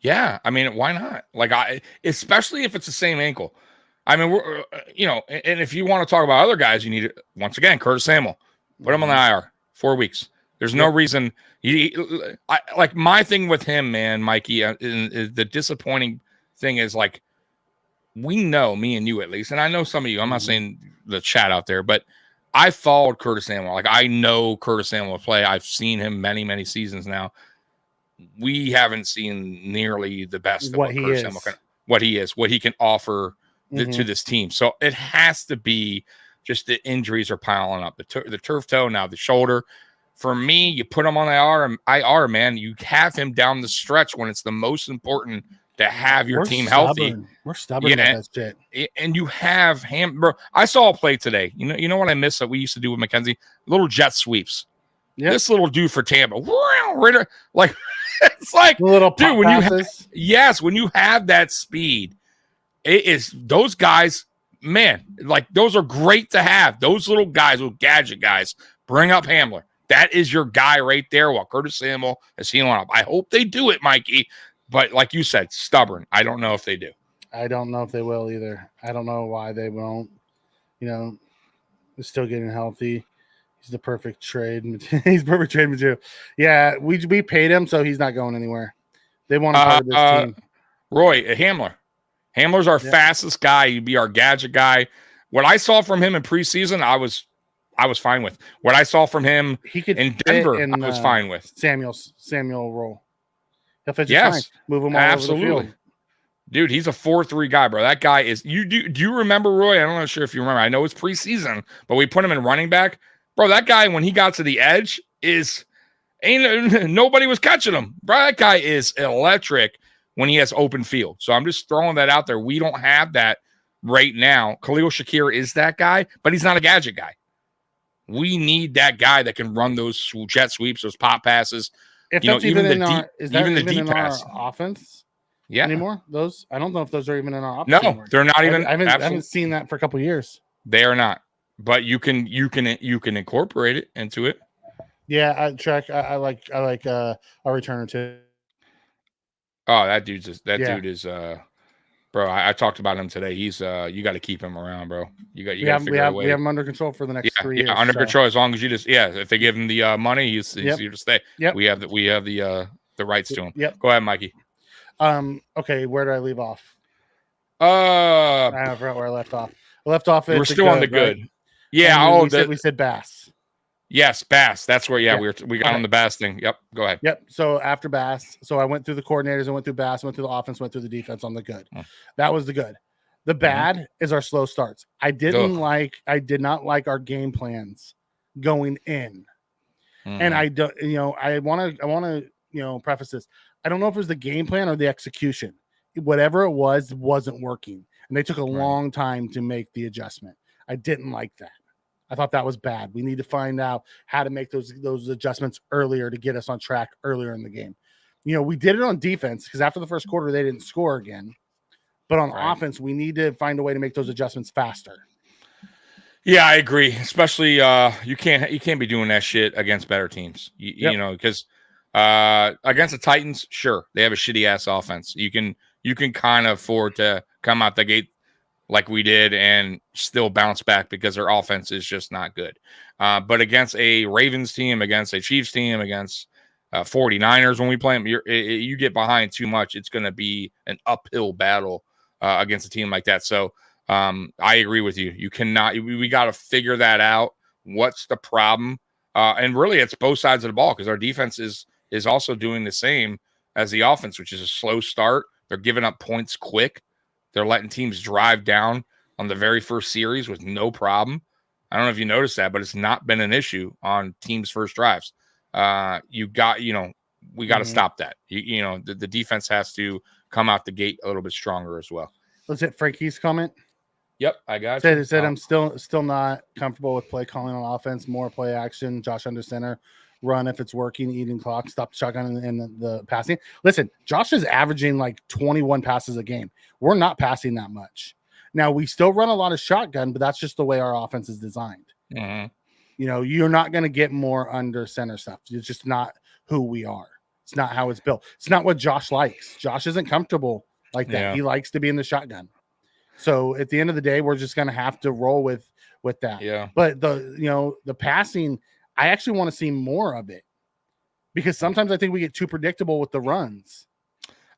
Yeah, I mean, why not? Like, especially if it's the same ankle. I mean, we're, you know, and if you want to talk about other guys, you need once again Curtis Samuel. Put him on the IR 4 weeks. There's no reason. Like my thing with him, man, Mikey, is the disappointing thing is like we know, me and you at least, and I know some of you. I'm not saying the chat out there, but I followed Curtis Samuel. Like I know Curtis Samuel play. I've seen him many seasons now. We haven't seen nearly the best of what he can offer to this team. So it has to be just the injuries are piling up. The turf toe, now the shoulder. For me, you put him on the IR, man. You have him down the stretch when it's the most important to have your team healthy. We're stubborn about that shit. And you have him, bro. I saw a play today. You know what I miss that we used to do with McKenzie? Little jet sweeps. Yep. This little dude for Tampa. Like it's like, little dude, when you have that speed, it is those guys, man, like those are great to have. Those little guys, little gadget guys, bring up Hamler. That is your guy right there while Curtis Samuel is healing up. I hope they do it, Mikey. But like you said, stubborn. I don't know if they do. I don't know if they will either. I don't know why they won't. You know, they're still getting healthy. He's the perfect trade. He's perfect trade material. Yeah, we paid him, so he's not going anywhere. They want to part of this team. Roy, Hamler. Hamler's our fastest guy. He'd be our gadget guy. what I saw from him in preseason, I was fine with. What I saw from him he could in Denver, I was fine with. Samuel role. He'll fit just fine. Move him all over the field. Dude, he's a 4-3 guy, bro. That guy is. Do you remember, Roy? I'm not sure if you remember. I know it's preseason, but we put him in running back, bro. That guy, when he got to the edge, nobody was catching him, bro. That guy is electric when he has open field. So I'm just throwing that out there. We don't have that right now. Khalil Shakir is that guy, but he's not a gadget guy. We need that guy that can run those jet sweeps, those pop passes. If that's even in our offense. Yeah. Anymore? Those I don't know if those are even in our offense. No, anymore. They're not even. I haven't seen that for a couple of years. They are not, but you can incorporate it into it. Yeah, I like a returner too. Oh, that dude is bro. I talked about him today. He's you got to keep him around, bro. We have him under control for the next 3 years. Yeah, under control as long as you if they give him the money, he's here to stay. Yep. We have the rights to him. Yep. Go ahead, Mikey. Okay, where did I leave off? I forgot where I left off. I left off. We're still on the good. Right? Yeah. We said Bass. Yes, Bass. That's where. Yeah. We got on the Bass thing. Yep. Go ahead. Yep. So after Bass, I went through the coordinators. I went through Bass. I went through the offense. Went through the defense on the good. That was the good. The bad is our slow starts. I did not like our game plans going in, and I don't. I want to preface this. I don't know if it was the game plan or the execution. Whatever it was, wasn't working. And they took a long time to make the adjustment. I didn't like that. I thought that was bad. We need to find out how to make those adjustments earlier to get us on track earlier in the game. We did it on defense because after the first quarter, they didn't score again. But on offense, we need to find a way to make those adjustments faster. Yeah, I agree. Especially you can't be doing that shit against better teams. Because against the Titans, sure, they have a shitty ass offense. You can kind of afford to come out the gate like we did and still bounce back because their offense is just not good. But against a Ravens team, against a Chiefs team, against 49ers, when we play them, you get behind too much, it's going to be an uphill battle against a team like that. So I agree with you. You cannot. We got to figure that out. What's the problem? And really, it's both sides of the ball because our defense is also doing the same as the offense, which is a slow start. They're giving up points quick. They're letting teams drive down on the very first series with no problem. I don't know if you noticed that, but it's not been an issue on teams' first drives. We got to stop that. The defense has to come out the gate a little bit stronger as well. Was it Frankie's comment? Yep, I got it. Said I'm still not comfortable with play calling on offense. More play action. Josh under center. Run if it's working. Eating clock. Stop the shotgun and the passing. Listen, Josh is averaging like 21 passes a game. We're not passing that much. Now we still run a lot of shotgun, but that's just the way our offense is designed. Mm-hmm. You're not going to get more under center stuff. It's just not who we are. It's not how it's built. It's not what Josh likes. Josh isn't comfortable like that. Yeah. He likes to be in the shotgun. So at the end of the day, we're just going to have to roll with that. Yeah. But the passing, I actually want to see more of it because sometimes I think we get too predictable with the runs.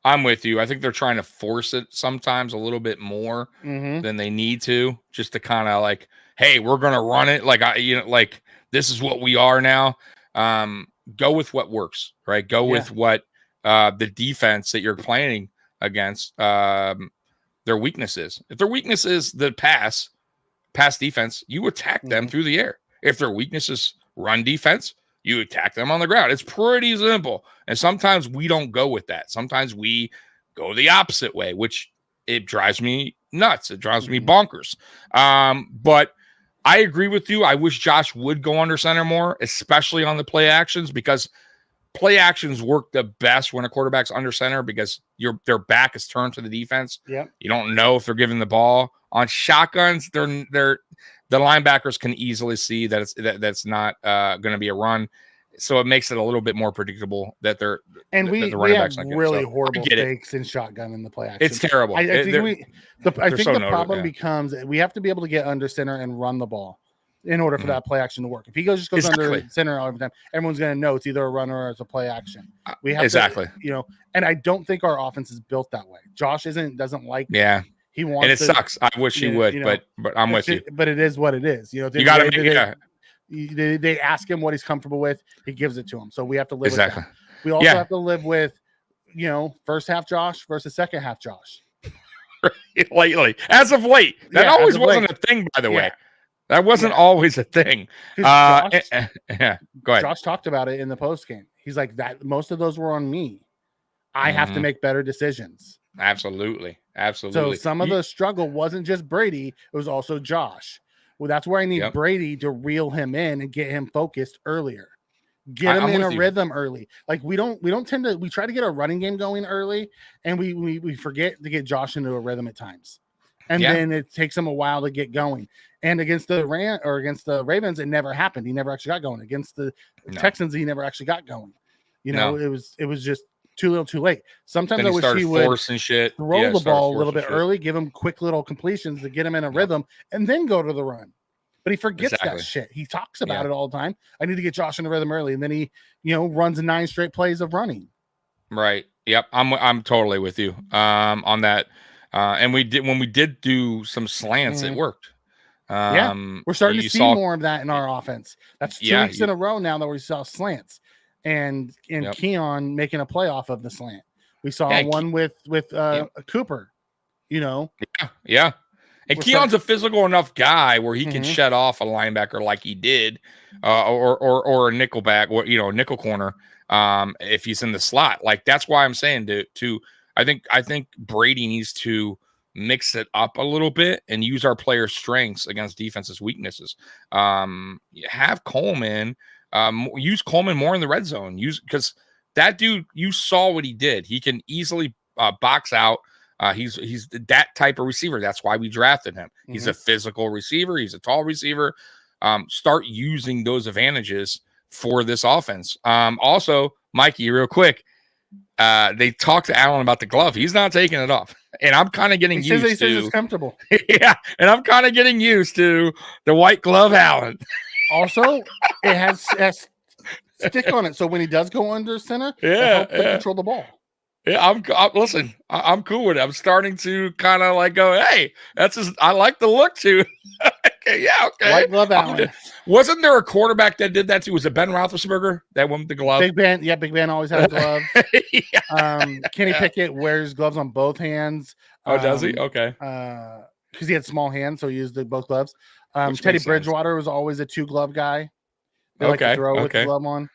I'm with you. I think they're trying to force it sometimes a little bit more than they need to, just to kind of like, hey, we're going to run it. Like this is what we are now. Go with what works, right? Go with what the defense that you're playing against, their weaknesses. If their weakness is the pass defense, you attack them through the air. If their weakness is run defense, you attack them on the ground. It's pretty simple. And sometimes we don't go with that. Sometimes we go the opposite way, which it drives me nuts. It drives me bonkers. But I agree with you. I wish Josh would go under center more, especially on the play actions, because play actions work the best when a quarterback's under center because their back is turned to the defense. Yep. You don't know if they're giving the ball. On shotguns, the linebackers can easily see that that's not going to be a run, so it makes it a little bit more predictable that they're we have really horrible fakes in shotgun in the play action. It's terrible. I think the problem becomes we have to be able to get under center and run the ball in order for that play action to work. If he goes under center every time, everyone's going to know it's either a run or it's a play action. We have to, and I don't think our offense is built that way. Josh doesn't like. Yeah. He wants, and it sucks. I wish he would, but I'm with you. But it is what it is. You got to make they ask him what he's comfortable with. He gives it to him. So we have to live with that. We also have to live with, first half Josh versus second half Josh. Lately, as of late, that always wasn't a thing. By the way, that wasn't always a thing. Josh, go ahead. Josh talked about it in the post game. He's like, that most of those were on me. I have to make better decisions. Absolutely. So some of the struggle wasn't just Brady; it was also Josh. Well, that's where I need Brady to reel him in and get him focused earlier. Get him in a rhythm early. Like we don't tend to, we try to get a running game going early, and we forget to get Josh into a rhythm at times. And then it takes him a while to get going. And against the Ravens, it never happened. He never actually got going. Against the Texans, he never actually got going. It was just too little, too late. Sometimes I wish he would throw the ball a little bit early, give him quick little completions to get him in a rhythm, and then go to the run. But he forgets that shit. He talks about it all the time. I need to get Josh in the rhythm early, and then he, runs 9 straight plays of running. Right. Yep. I'm totally with you on that. And when we did do some slants, it worked. We're starting to see more of that in our offense. That's 2 weeks in a row now that we saw slants, and Keon making a play off of the slant. We saw one with Cooper. Yeah. And Keon's a physical enough guy where he can shut off a linebacker like he did, or a nickelback, or nickel corner, if he's in the slot. Like that's why I'm saying I think Brady needs to mix it up a little bit and use our players' strengths against defense's weaknesses. Have Coleman, use Coleman more in the red zone. Because that dude, you saw what he did. He can easily box out. He's that type of receiver. That's why we drafted him. He's a physical receiver. He's a tall receiver. Start using those advantages for this offense. Also, Mikey, real quick, they talked to Allen about the glove. He's not taking it off, and I'm kind of getting used to. He says it's comfortable. Yeah, and I'm kind of getting used to the white glove Allen. Also, it has stick on it, so when he does go under center, it helps control the ball. Yeah, listen, I'm cool with it. I'm starting to kind of like go, hey, I like the look too. Okay. White glove Allen. Wasn't there a quarterback that did that too? Was it Ben Roethlisberger that went with the glove? Big Ben always had a glove. Kenny Pickett wears gloves on both hands. Oh, does he? Okay. Because he had small hands, so he used both gloves. Teddy Bridgewater was always a 2-glove guy. They like to throw with the glove on.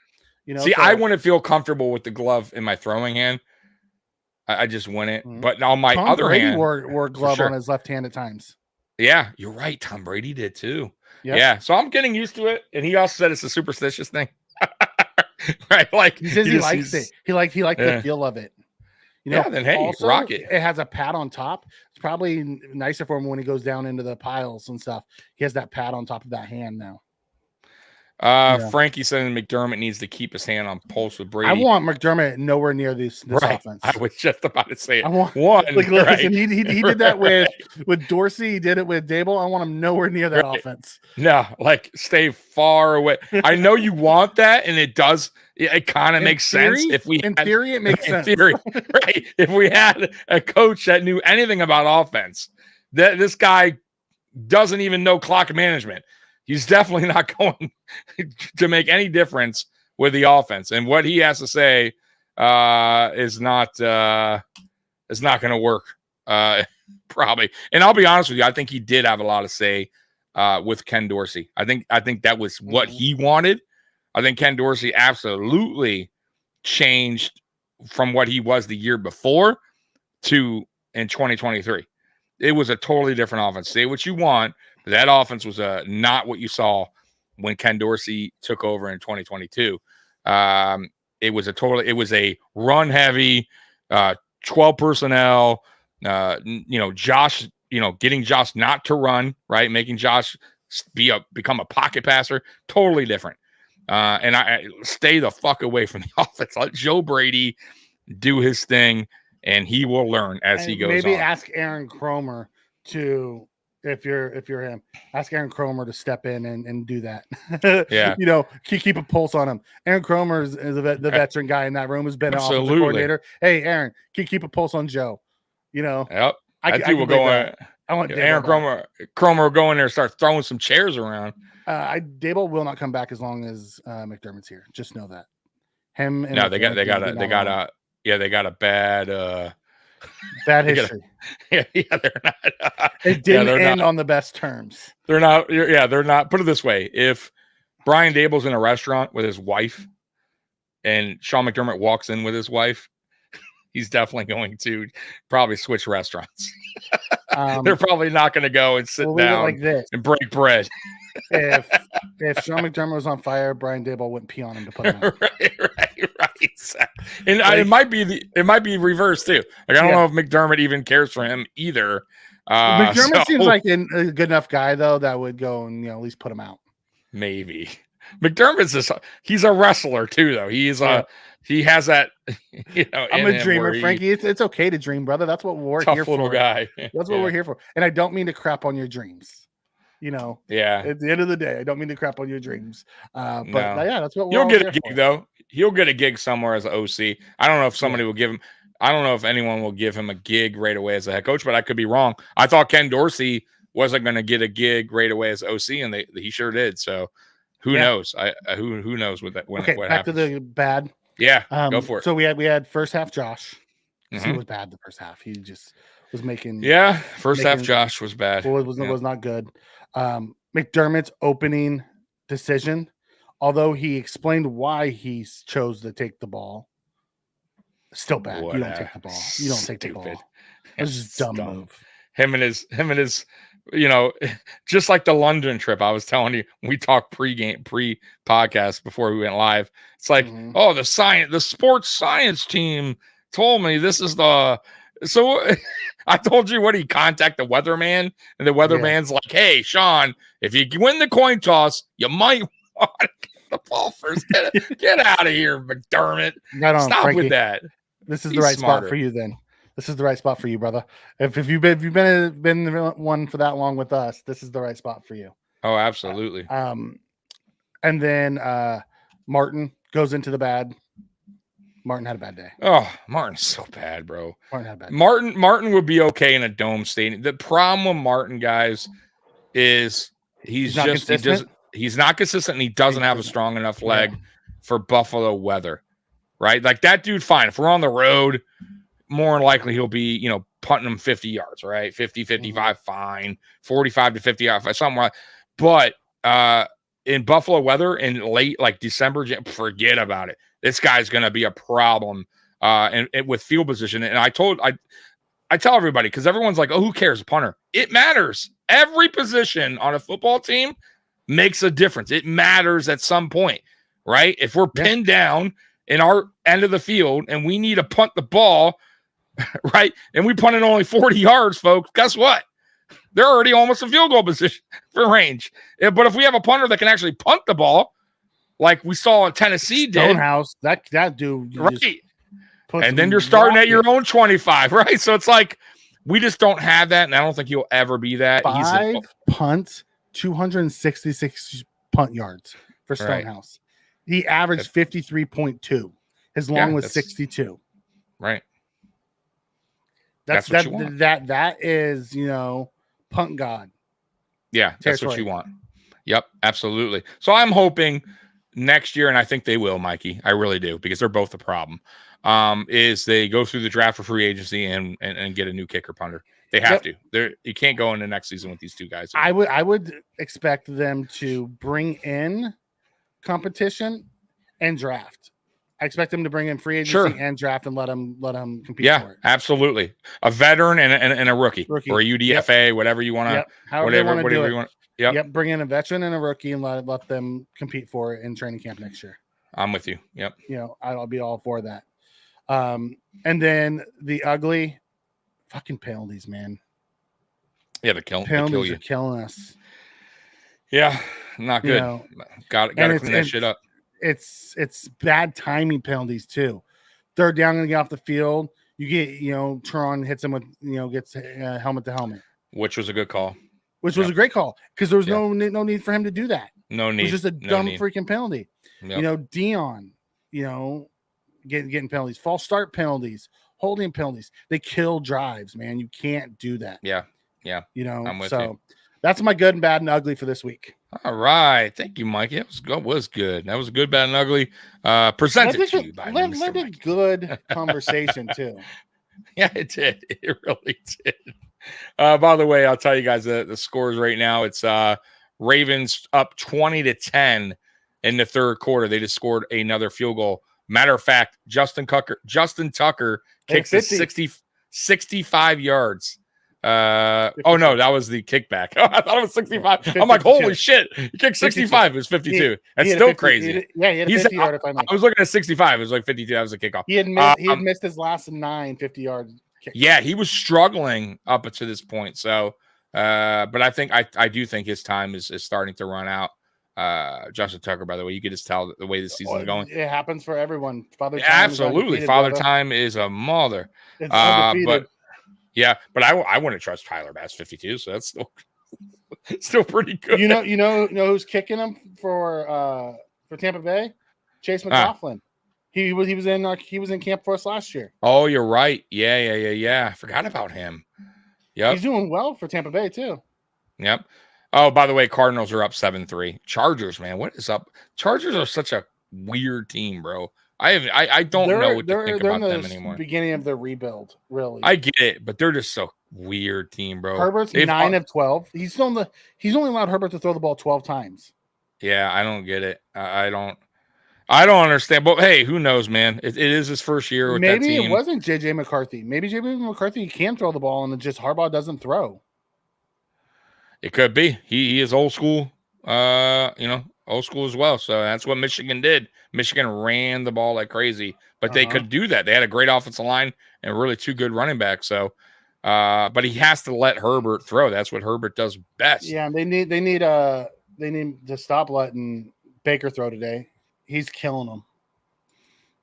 See, I wouldn't feel comfortable with the glove in my throwing hand. I just wouldn't. But on my other hand, wore glove on his left hand at times. Yeah, you're right. Tom Brady did too. Yep. Yeah, so I'm getting used to it. And he also said it's a superstitious thing, right? Like he says he likes it. He liked the feel of it. Then hey, also, rock it. It has a pad on top. It's probably nicer for him when he goes down into the piles and stuff. He has that pad on top of that hand now. Frankie saying McDermott needs to keep his hand on pulse with Brady. I want McDermott nowhere near this offense. I was just about to say it. I want one. Listen, he did that with Dorsey. He did it with Dable. I want him nowhere near that offense. No, like stay far away. I know you want that, and it does. It kind of makes sense if we. In theory, it makes sense. Theory, right? If we had a coach that knew anything about offense, this guy doesn't even know clock management. He's definitely not going to make any difference with the offense, and what he has to say is not going to work. Probably, and I'll be honest with you, I think he did have a lot to say with Ken Dorsey. I think that was what he wanted. I think Ken Dorsey absolutely changed from what he was the year before to in 2023. It was a totally different offense. Say what you want. That offense was not what you saw when Ken Dorsey took over in 2022. It was a run heavy, 12 personnel. Josh, getting Josh not to run, right, making Josh become a pocket passer, totally different. And I stay the fuck away from the offense. Let Joe Brady do his thing, and he will learn as he goes. Maybe on. Ask Aaron Cromer to. If you're him, ask Aaron Cromer to step in and do that. Yeah. Keep a pulse on him. Aaron Cromer is the veteran guy in that room, who's been an offensive coordinator. Hey, Aaron, keep a pulse on Joe. Yep. That dude will go in. I want Aaron Cromer will go in there and start throwing some chairs around. Dable will not come back as long as McDermott's here. Just know that. Him and no, they got a bad history. They're not. It didn't end on the best terms. They're not. Yeah, they're not. Put it this way: if Brian Dable's in a restaurant with his wife, and Sean McDermott walks in with his wife, he's definitely going to probably switch restaurants. They're probably not going to go and sit down like this. and break bread. If Sean McDermott was on fire, Brian Dable wouldn't pee on him to put him out. right. And it might be reversed too. Like I don't know if McDermott even cares for him either. McDermott seems like a good enough guy though that would go and at least put him out. Maybe McDermott's he's a wrestler too though. He has that. I'm a dreamer, Frankie. It's okay to dream, brother. That's what we're here for. Tough little guy. That's what we're here for. And I don't mean to crap on your dreams. Yeah. At the end of the day, I don't mean to crap on your dreams. But that's what you'll get a gig though. He'll get a gig somewhere as an OC. I don't know if somebody will give him. I don't know if anyone will give him a gig right away as a head coach, but I could be wrong. I thought Ken Dorsey wasn't going to get a gig right away as OC, and he sure did. So who knows? Who knows what that? What back happens. to the bad. Yeah, go for it. So we had first half Josh. He was bad the first half. He just was making. Yeah, first half Josh was bad. Was not good. McDermott's opening decision, although he explained why he chose to take the ball, still bad. You don't take the ball. You don't take the ball. It's just dumb move. Him and his, just like the London trip. I was telling you, we talked pre-podcast before we went live. It's like, the sports science team told me this is so I told you he contact the weatherman, and the weatherman's like, hey, Sean, if you win the coin toss, you might want to get the ball first. Get out of here, McDermott. Stop Frankie. With that. This is the right spot for you then. This is the right spot for you, brother. If you've been one for that long with us, this is the right spot for you. Oh, absolutely. And then Martin goes into the bad. Martin had a bad day. Oh, Martin's so bad, bro. Martin had a bad day. Martin would be okay in a dome stadium. The problem with Martin, guys, is he's not consistent, and he doesn't have a strong enough leg for Buffalo weather, right? Like that dude, fine. If we're on the road, more than likely he'll be, punting them 50 yards, right? 50, 55, fine. 45 to 50 yards, something like that. But in Buffalo weather in late, like December, forget about it. This guy's going to be a problem and with field position. And I tell everybody, because everyone's like, oh, who cares? A punter. It matters. Every position on a football team makes a difference. It matters at some point, right? If we're pinned down in our end of the field and we need to punt the ball, right? And we punted only 40 yards, folks. Guess what? They're already almost a field goal position for range. But if we have a punter that can actually punt the ball, like we saw in Tennessee did. Stonehouse, that dude. Right. And then you're starting at your own 25, right? So it's like we just don't have that, and I don't think he'll ever be that. 5 punts, 266 punt yards for Stonehouse. Right. He averaged 53.2. His long was 62. Right. That's what you want. That is, punt god. Yeah, that's what you want. Yep, absolutely. So I'm hoping next year, and I think they will, Mikey. I really do, because they're both a problem. Is they go through the draft for free agency and get a new kicker punter. They have to. You can't go into next season with these two guys. I would expect them to bring in competition and draft. I expect them to bring in free agency and draft and let them compete for it. Absolutely. A veteran and a rookie or a UDFA, whatever you want to. Whatever you want. Yep. Bring in a veteran and a rookie and let them compete for it in training camp next year. I'm with you. Yep. I'll be all for that. And then the ugly fucking penalties, man. Yeah, penalties are killing us. Yeah, not good. Got to clean that shit up. It's bad timing penalties too. Third down and get off the field. You get Tron hits him with gets helmet to helmet, which was a good call. Which was a great call because there was no need for him to do that. No need. It was just a dumb freaking penalty. Yep. Dion, getting penalties, false start penalties, holding penalties. They kill drives, man. You can't do that. Yeah. I'm with you. That's my good and bad and ugly for this week. All right. Thank you, Mikey. That was good. That was a good, bad, and ugly. Presented to you by Mr. Mikey. Good conversation, too. Yeah, it did. It really did. By the way, I'll tell you guys the scores right now. It's Ravens up 20-10 in the third quarter. They just scored another field goal. Matter of fact, Justin Tucker kicks it 65 yards. Oh no, that was the kickback. I thought it was 65. 52. I'm like, holy shit, he kicked 65. It was 52. That's still crazy. He had a 50-yarder. I was looking at 65. It was like 52. That was a kickoff. He had missed his last 9 50-yard kicks. Yeah, he was struggling up to this point. So, but I do think his time is starting to run out. Justin Tucker, by the way, you could just tell the way the season's going. It happens for everyone. Absolutely. Father time is a mother. It's undefeated. But I wouldn't trust Tyler Bass 52, so that's still pretty good. You know who's kicking him for Tampa Bay? Chase McLaughlin. He was in camp for us last year. Oh, you're right. Yeah. I forgot about him. Yep. He's doing well for Tampa Bay too. Yep. Oh, by the way, Cardinals are up 7-3. Chargers, man, what is up? Chargers are such a weird team, bro. I don't know what to think about them anymore. Beginning of their rebuild, really. I get it, but they're just so weird team, bro. Herbert's 9 of 12. He's only allowed Herbert to throw the ball 12 times. Yeah, I don't get it. I don't understand. But hey, who knows, man? It is his first year with that team. Maybe it wasn't JJ McCarthy. Maybe JJ McCarthy can throw the ball, and it's just Harbaugh doesn't throw. It could be. He is old school. Old school as well. So that's what Michigan did. Michigan ran the ball like crazy, but they could do that. They had a great offensive line and really 2 good running backs. So, but he has to let Herbert throw. That's what Herbert does best. Yeah, they need to stop letting Baker throw today. He's killing them.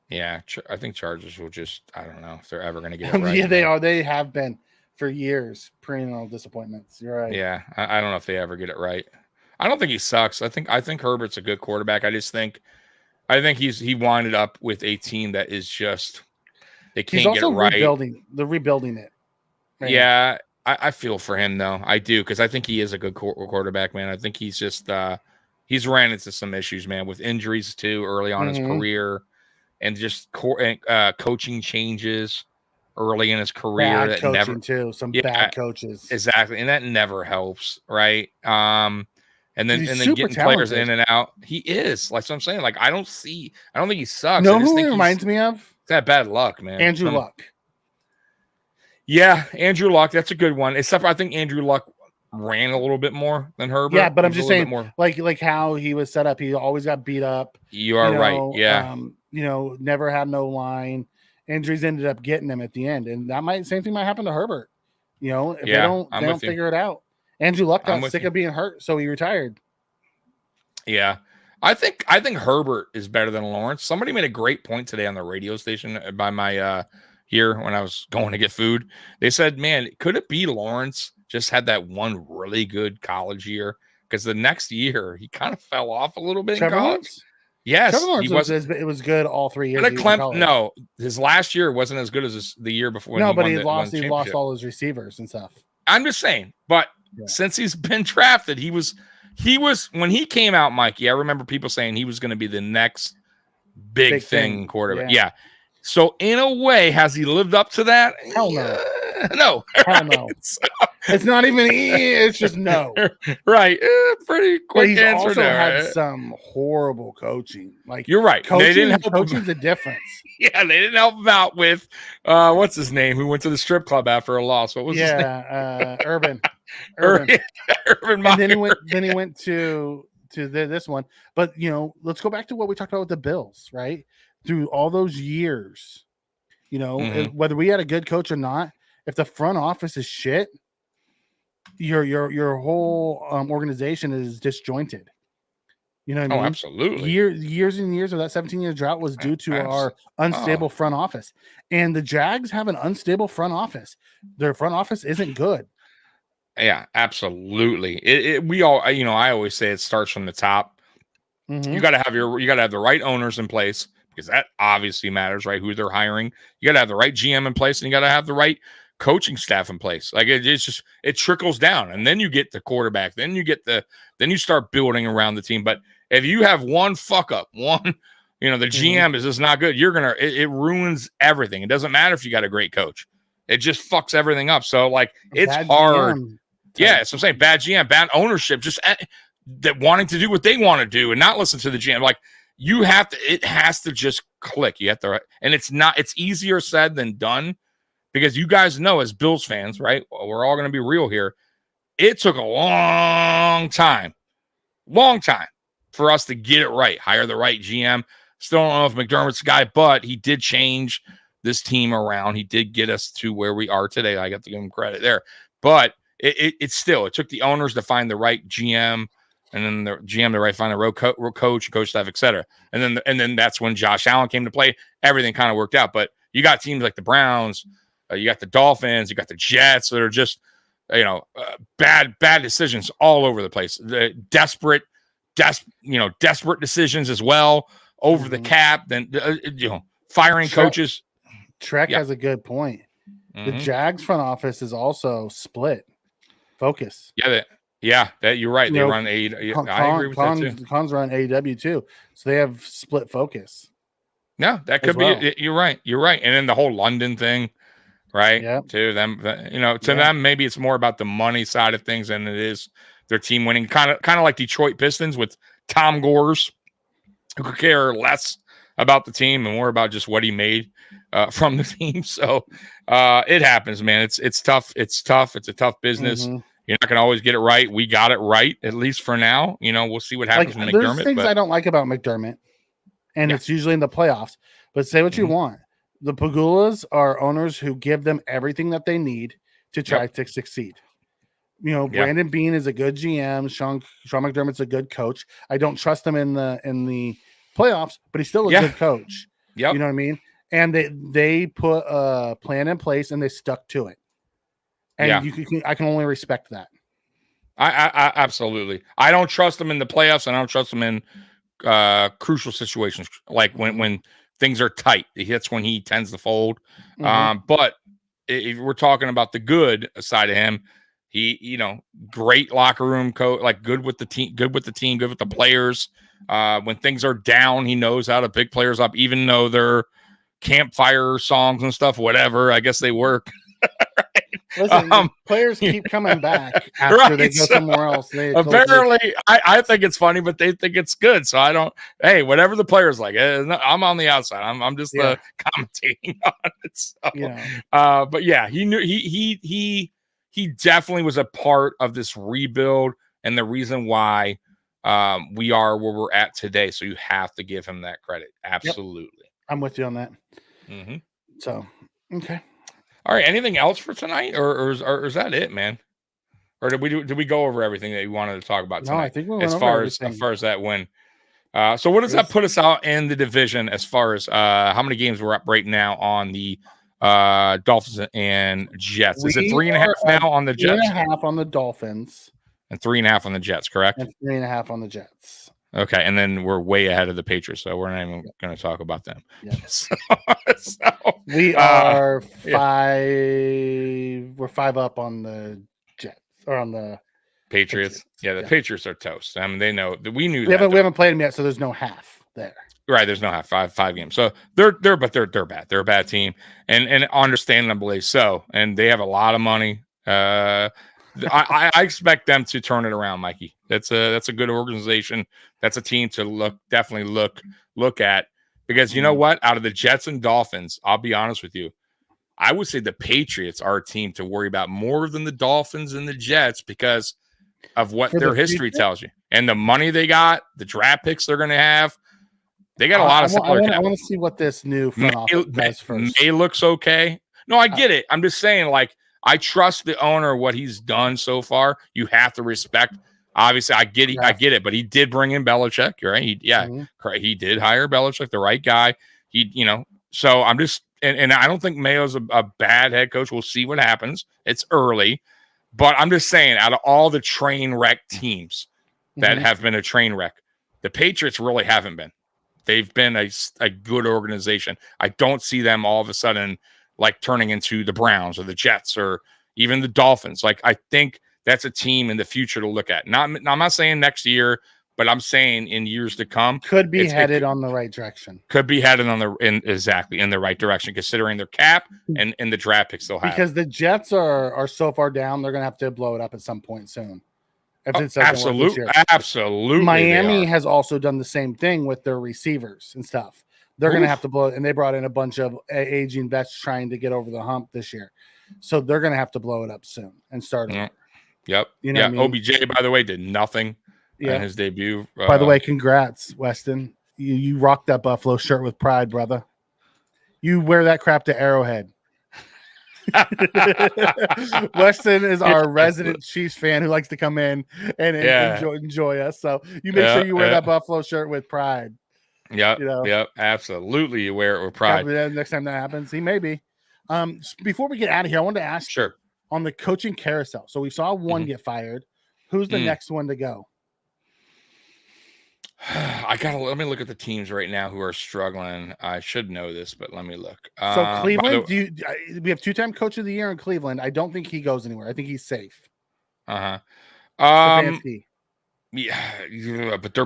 Yeah, I think Chargers will I don't know if they're ever going to get it right. Yeah, they are. They have been for years. Perennial disappointments. You're right. Yeah, I don't know if they ever get it right. I don't think he sucks. I think Herbert's a good quarterback. I think he winded up with a team that is just they can't get it right. They're rebuilding it. Right. Yeah, I feel for him though. I do because I think he is a good quarterback, man. I think he's just he's ran into some issues, man, with injuries too early on in his career, and just coaching changes early in his career. Bad coaching too. Some bad coaches. Exactly, and that never helps, right? And then getting players in and out. He is. Like so I'm saying. Like I don't think he sucks. No, who he reminds me of? It's that bad luck, man. Andrew Luck. Yeah, Andrew Luck. That's a good one. Except for I think Andrew Luck ran a little bit more than Herbert. Yeah, but I'm just saying, like how he was set up. He always got beat up. You are right. Yeah. Never had no line. Injuries ended up getting him at the end, and same thing might happen to Herbert. If they don't figure it out. Andrew Luck got sick of being hurt, so he retired. Yeah. I think Herbert is better than Lawrence. Somebody made a great point today on the radio station by my here when I was going to get food. They said, man, could it be Lawrence just had that one really good college year? Because the next year he kind of fell off a little bit in college. Lawrence? Yes. Trevor Lawrence it was good all 3 years. No, his last year wasn't as good as the year before. But he lost all his receivers and stuff. I'm just saying, but since he's been drafted, he was when he came out, Mikey, I remember people saying he was going to be the next big thing quarterback. Yeah. So in a way, has he lived up to that? Hell no. No. Hell no. It's not even it's just no. Right. Pretty quick but he's answer also there. Had some horrible coaching. Like you're right. Coaching's a difference. Yeah, they didn't help him out with what's his name? Who went to the strip club after a loss? What was his name? Urban. Urban and then he went to this one. But let's go back to what we talked about with the Bills, right? Through all those years, whether we had a good coach or not, if the front office is shit, your whole organization is disjointed. You know what I mean? Absolutely. Years and years of that 17-year drought was due to our unstable front office. And the Jags have an unstable front office. Their front office isn't good. Yeah, absolutely. We all, I always say it starts from the top. Mm-hmm. You got to have the right owners in place because that obviously matters, right? Who they're hiring. You got to have the right GM in place, and you got to have the right coaching staff in place. Like it trickles down, and then you get the quarterback, then you start building around the team. But if you have one fuck up, the GM is just not good, it ruins everything. It doesn't matter if you got a great coach. It just fucks everything up. So like it's hard. Yeah, so I'm saying bad GM, bad ownership, just that wanting to do what they want to do and not listen to the GM. Like it has to just click. You have to, and it's easier said than done. Because you guys know, as Bills fans, right? We're all going to be real here. It took a long time for us to get it right. Hire the right GM. Still don't know if McDermott's the guy, but he did change this team around. He did get us to where we are today. I got to give him credit there. But it took the owners to find the right GM, and then the GM to find the right coach staff, et cetera. And then that's when Josh Allen came to play. Everything kind of worked out. But you got teams like the Browns. You got the Dolphins, you got the Jets that are just, bad decisions all over the place. The desperate decisions as well over the cap. Then firing coaches. Trek has a good point. The Jags front office is also split focus. Yeah, that you're right. They run AEW. I agree with that too. Cons run AEW too, so they have split focus. No, that could be. You're right. And then the whole London thing. Right. Yep. To them, them, maybe it's more about the money side of things than it is their team winning. Kind of like Detroit Pistons with Tom Gores, who could care less about the team and more about just what he made from the team. So it happens, man. It's tough. It's tough. It's a tough business. You're not going to always get it right. We got it right, at least for now. We'll see what happens with McDermott. There's things I don't like about McDermott, and it's usually in the playoffs. But say what you want. The Pagulas are owners who give them everything that they need to try to succeed. Brandon Beane is a good GM. Sean McDermott's a good coach. I don't trust him in the playoffs, but he's still a good coach. Yep. You know what I mean? And they put a plan in place and they stuck to it. And I can only respect that. I absolutely. I don't trust them in the playoffs, and I don't trust them in crucial situations like when things are tight. That's when he tends to fold. But if we're talking about the good side of him, he, great locker room coach, like good with the team, good with the players. When things are down, he knows how to pick players up, even though they're campfire songs and stuff, whatever. I guess they work. Listen, players keep coming back after they go somewhere else. Apparently, I think it's funny, but they think it's good. So I don't. Hey, whatever the players like, I'm on the outside. I'm just commentating on it. So, but yeah, he knew he definitely was a part of this rebuild and the reason why we are where we're at today. So you have to give him that credit. Absolutely, I'm with you on that. So okay. All right. Anything else for tonight, or is that it, man? Or did we go over everything that you wanted to talk about tonight? No, I think we went as over far everything. as far as that win. So what does that put us out in the division as far as how many games we're up right now on the Dolphins and Jets? Is it 3.5 now on the Jets? 3.5 on the Dolphins. And 3.5 on the Jets, correct? And 3.5 on the Jets. Okay, and then we're way ahead of the Patriots, so we're not even going to talk about them. Yep. So, we are 5. We're 5 up on the Jets or on the Patriots. Yeah, the Patriots are toast. I mean, they know that we knew we haven't played them yet, so there's no half there. Right, there's no half. Five games. So they're bad. They're a bad team, and understandably so. And they have a lot of money. I expect them to turn it around, Mikey. That's a good organization. That's a team to definitely look at, because you know what? Out of the Jets and Dolphins, I'll be honest with you, I would say the Patriots are a team to worry about more than the Dolphins and the Jets because of what their history tells you and the money they got, the draft picks they're going to have. They got a lot of stuff. I want to see what this new front office does first. May looks okay. No, I get it. I'm just saying, like, I trust the owner, what he's done so far. You have to respect. Obviously, I get it, but he did bring in Belichick, right? He did hire Belichick, the right guy. So I'm just, and I don't think Mayo's a bad head coach. We'll see what happens. It's early, but I'm just saying, out of all the train wreck teams that have been a train wreck, the Patriots really haven't been. They've been a good organization. I don't see them all of a sudden like turning into the Browns or the Jets or even the Dolphins. Like, I think that's a team in the future to look at. I'm not saying next year, but I'm saying in years to come, could be headed on the right direction. Could be headed in the right direction, considering their cap and the draft picks they'll have. Because the Jets are so far down, they're gonna have to blow it up at some point soon. Absolutely. Miami has also done the same thing with their receivers and stuff. They're going to have to blow it. And they brought in a bunch of aging vets trying to get over the hump this year. So they're going to have to blow it up soon and start over. Yep. You know what I mean? OBJ, by the way, did nothing in his debut. By the way, congrats, Weston. You rocked that Buffalo shirt with pride, brother. You wear that crap to Arrowhead. Weston is our resident Chiefs fan who likes to come in and enjoy us. So you make sure you wear that Buffalo shirt with pride. Yep, absolutely. You wear it with pride. Next time that happens, he may be. Before we get out of here, I wanted to ask on the coaching carousel. So we saw one get fired. Who's the next one to go? Let me look at the teams right now who are struggling. I should know this, but let me look. So Cleveland, we have 2-time coach of the year in Cleveland. I don't think he goes anywhere. I think he's safe. Yeah, but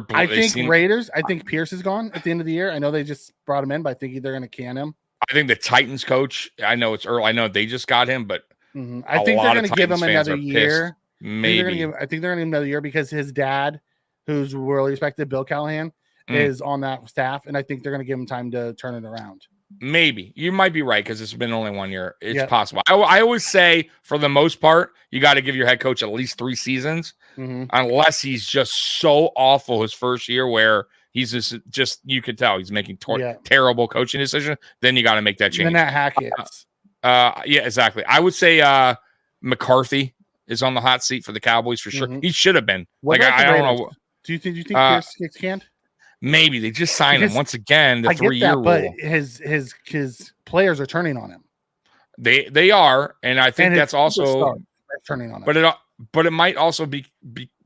Raiders. I think Pierce is gone at the end of the year. I know they just brought him in, but I think they're going to can him. I think the Titans coach. I know it's early. I know they just got him, but I think they're going to give him another year. Maybe I think they're going to give him another year because his dad, who's really respected, Bill Callahan, is on that staff, and I think they're going to give him time to turn it around. Maybe. You might be right because it's been only 1 year. It's possible. I always say, for the most part, you got to give your head coach at least 3 seasons, unless he's just so awful his first year where he's just you could tell he's making terrible coaching decisions. Then you got to make that change. And then that Hackett's. Yeah, exactly. I would say McCarthy is on the hot seat for the Cowboys for sure. He should have been. I don't know. Do you think Pierce gets canned? Maybe they just signed him once again. The 3-year rule, but his players are turning on him. They are, and I think that's also turning on him. But it might also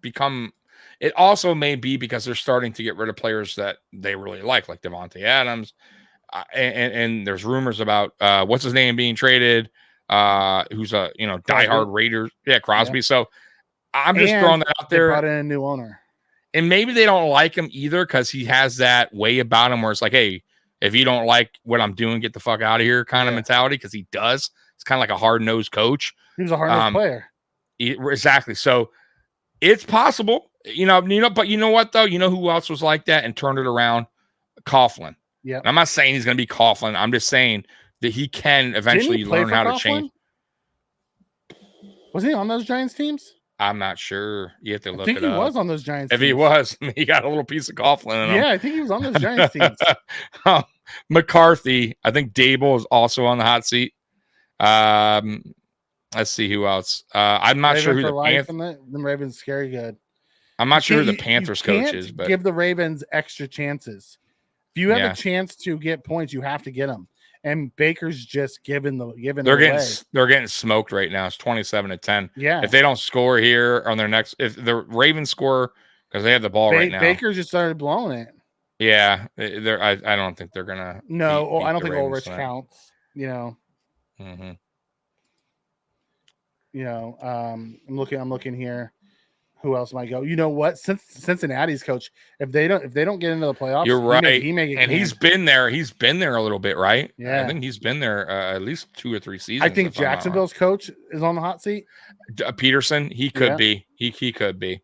become. It also may be because they're starting to get rid of players that they really like Devontae Adams, and there's rumors about what's his name being traded. Who's a diehard Raiders? Yeah, Crosby. Yeah. So I'm just throwing that out there. They brought in a new owner. And maybe they don't like him either because he has that way about him where it's like, hey, if you don't like what I'm doing, get the fuck out of here kind of mentality, because he does. It's kind of like a hard-nosed coach. He was a hard-nosed player. Exactly. So it's possible, but you know what, though? You know who else was like that and turned it around? Coughlin. Yeah. I'm not saying he's going to be Coughlin. I'm just saying that he can eventually learn how to change. Was he on those Giants teams? I'm not sure. You have to look it up. I think he was on those Giants teams. If he was, he got a little piece of Coughlin in him. Yeah, I think he was on those Giants teams. McCarthy. I think Dable is also on the hot seat. Let's see who else. I'm not sure who the Panthers. The Ravens scary good. I'm not sure who the Panthers coach is, but give the Ravens extra chances. If you have a chance to get points, you have to get them. And Baker's just giving. They're getting smoked right now. It's 27-10. Yeah. If they don't score here on their next, if the Ravens score because they have the ball right now, Baker just started blowing it. Yeah, I don't think they're gonna. No, I don't think Ulrich counts. Mm-hmm. I'm looking here. Who else might go? You know what? Since Cincinnati's coach, if they don't get into the playoffs, you're right. He may get and canned. He's been there. He's been there a little bit, right? Yeah, I think he's been there at least 2 or 3 seasons. I think Jacksonville's coach is on the hot seat. Peterson, he could be. He could be.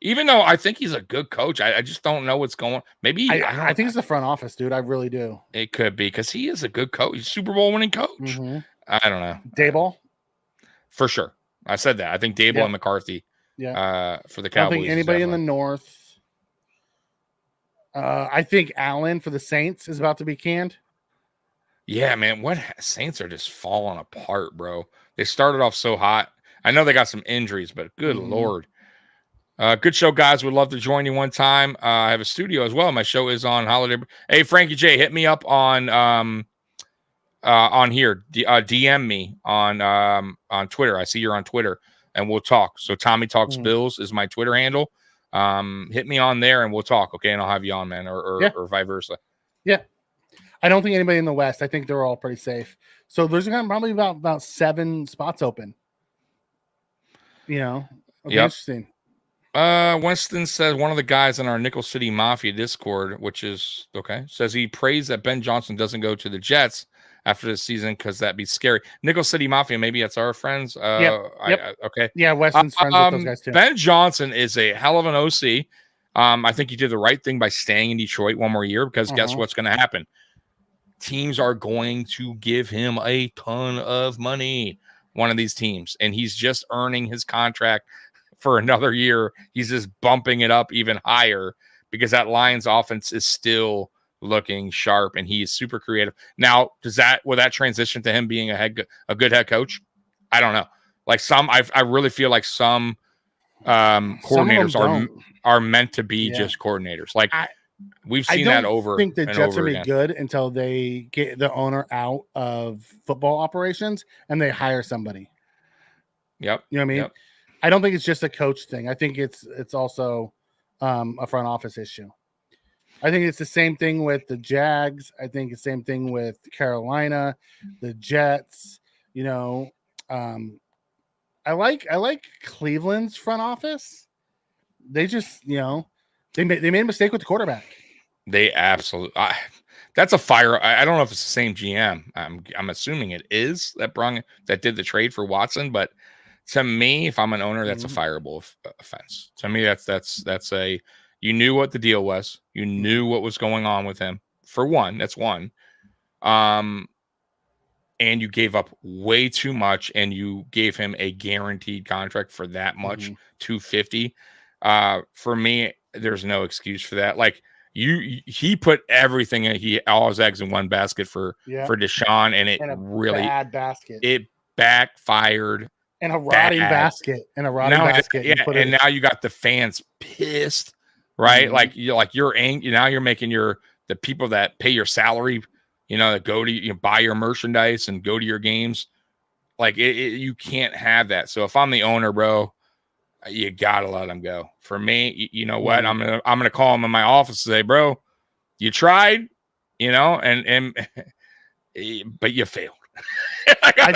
Even though I think he's a good coach, I just don't know what's going. Maybe I think it's the front office, dude. I really do. It could be because he is a good coach. He's a Super Bowl winning coach. Mm-hmm. I don't know. Daboll, for sure. I said that. I think Daboll and McCarthy. Yeah. For the Cowboys. I don't think anybody in the North. I think Allen for the Saints is about to be canned. Yeah, man. Saints are just falling apart, bro. They started off so hot. I know they got some injuries, but good Lord. Good show, guys. Would love to join you one time. I have a studio as well. My show is on holiday. Hey, Frankie J, hit me up on here. DM me on Twitter. I see you're on Twitter. And we'll talk. So Tommy Talks Bills is my Twitter handle. hit me on there and we'll talk. Okay. And I'll have you on, man, or vice versa. Yeah. I don't think anybody in the West. I think they're all pretty safe. So there's probably about 7 spots open. Interesting. Winston says one of the guys in our Nickel City Mafia Discord, which is okay, says he prays that Ben Johnson doesn't go to the Jets after this season because that'd be scary. Nickel City Mafia, maybe that's our friends. Okay. Yeah, Weston's friends with those guys too. Ben Johnson is a hell of an OC. I think he did the right thing by staying in Detroit one more year because guess what's going to happen? Teams are going to give him a ton of money. One of these teams, and he's just earning his contract for another year. He's just bumping it up even higher because that Lions offense is still looking sharp and he's super creative. Now, will that transition to him being a good head coach? I don't know. Like I really feel like some coordinators are meant to be just coordinators. Like we've seen that over. I think the Jets are be good until they get the owner out of football operations and they hire somebody. Yep. You know what I mean? Yep. I don't think it's just a coach thing. I think it's also a front office issue. I think it's the same thing with the Jags. I think it's the same thing with Carolina, the Jets. I like Cleveland's front office. They just, they made a mistake with the quarterback. They absolutely. That's a fire. I don't know if it's the same GM. I'm assuming it is that did the trade for Watson, but to me, if I'm an owner, that's a fireable offense. To me, that's a. You knew what the deal was. You knew what was going on with him. For one, that's one. And you gave up way too much, and you gave him a guaranteed contract for that much, $250. For me, there's no excuse for that. Like he put everything all his eggs in one basket for Deshaun, and it really bad basket. It backfired. And a rotting basket. And now you got the fans pissed, right? Like you're angry. Now you're making the people that pay your salary, that go to buy your merchandise and go to your games. Like you can't have that. So if I'm the owner, bro, you gotta let him go. For me, you know what? I'm gonna call him in my office and say, bro, you tried, and but you failed. I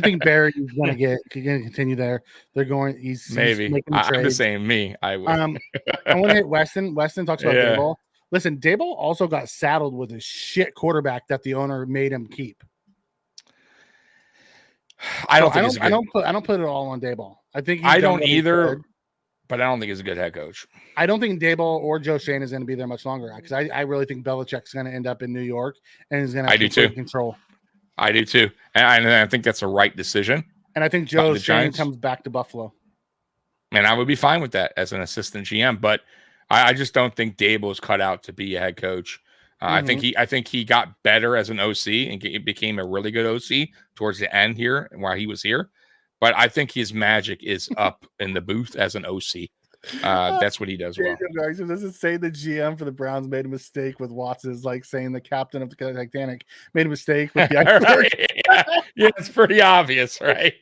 think Barry's gonna continue there. He's making the trade. I'm the same. I would. I want to hit Weston. Weston talks about Daboll. Listen, Daboll also got saddled with a shit quarterback that the owner made him keep. I don't put it all on Daboll. I think I don't either, but I don't think he's a good head coach. I don't think Daboll or Joe Shane is going to be there much longer because I really think Belichick's going to end up in New York and he's going to have control. I do too, and I think that's a right decision. And I think Joe Shane comes back to Buffalo. And I would be fine with that as an assistant GM, but I just don't think Daboll is cut out to be a head coach. I think he got better as an OC and became a really good OC towards the end here while he was here. But I think his magic is up in the booth as an OC. That's what he does well. Does it say the GM for the Browns made a mistake with Watson? Is like saying the captain of the Titanic made a mistake with the right. Yeah, it's pretty obvious, right?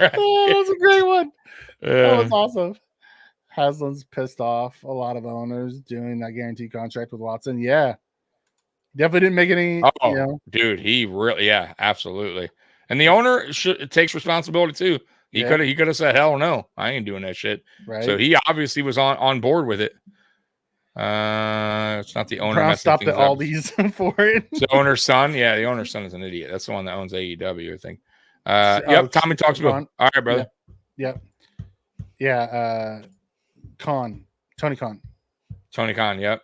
Oh, that was a great one. That was awesome. Haslam's pissed off a lot of owners doing that guaranteed contract with Watson. Yeah. Definitely didn't make any. Dude, he really, absolutely. And the owner takes responsibility too. He could have said, "Hell no, I ain't doing that shit." Right. So he obviously was on board with it. It's not the owner. Brown stopped at Aldi's for it. It's the owner's son. Yeah, the owner's son is an idiot. That's the one that owns AEW, I think. Yep. Tommy talks about. All right, brother. Yep. Yeah. Tony Khan. Yep.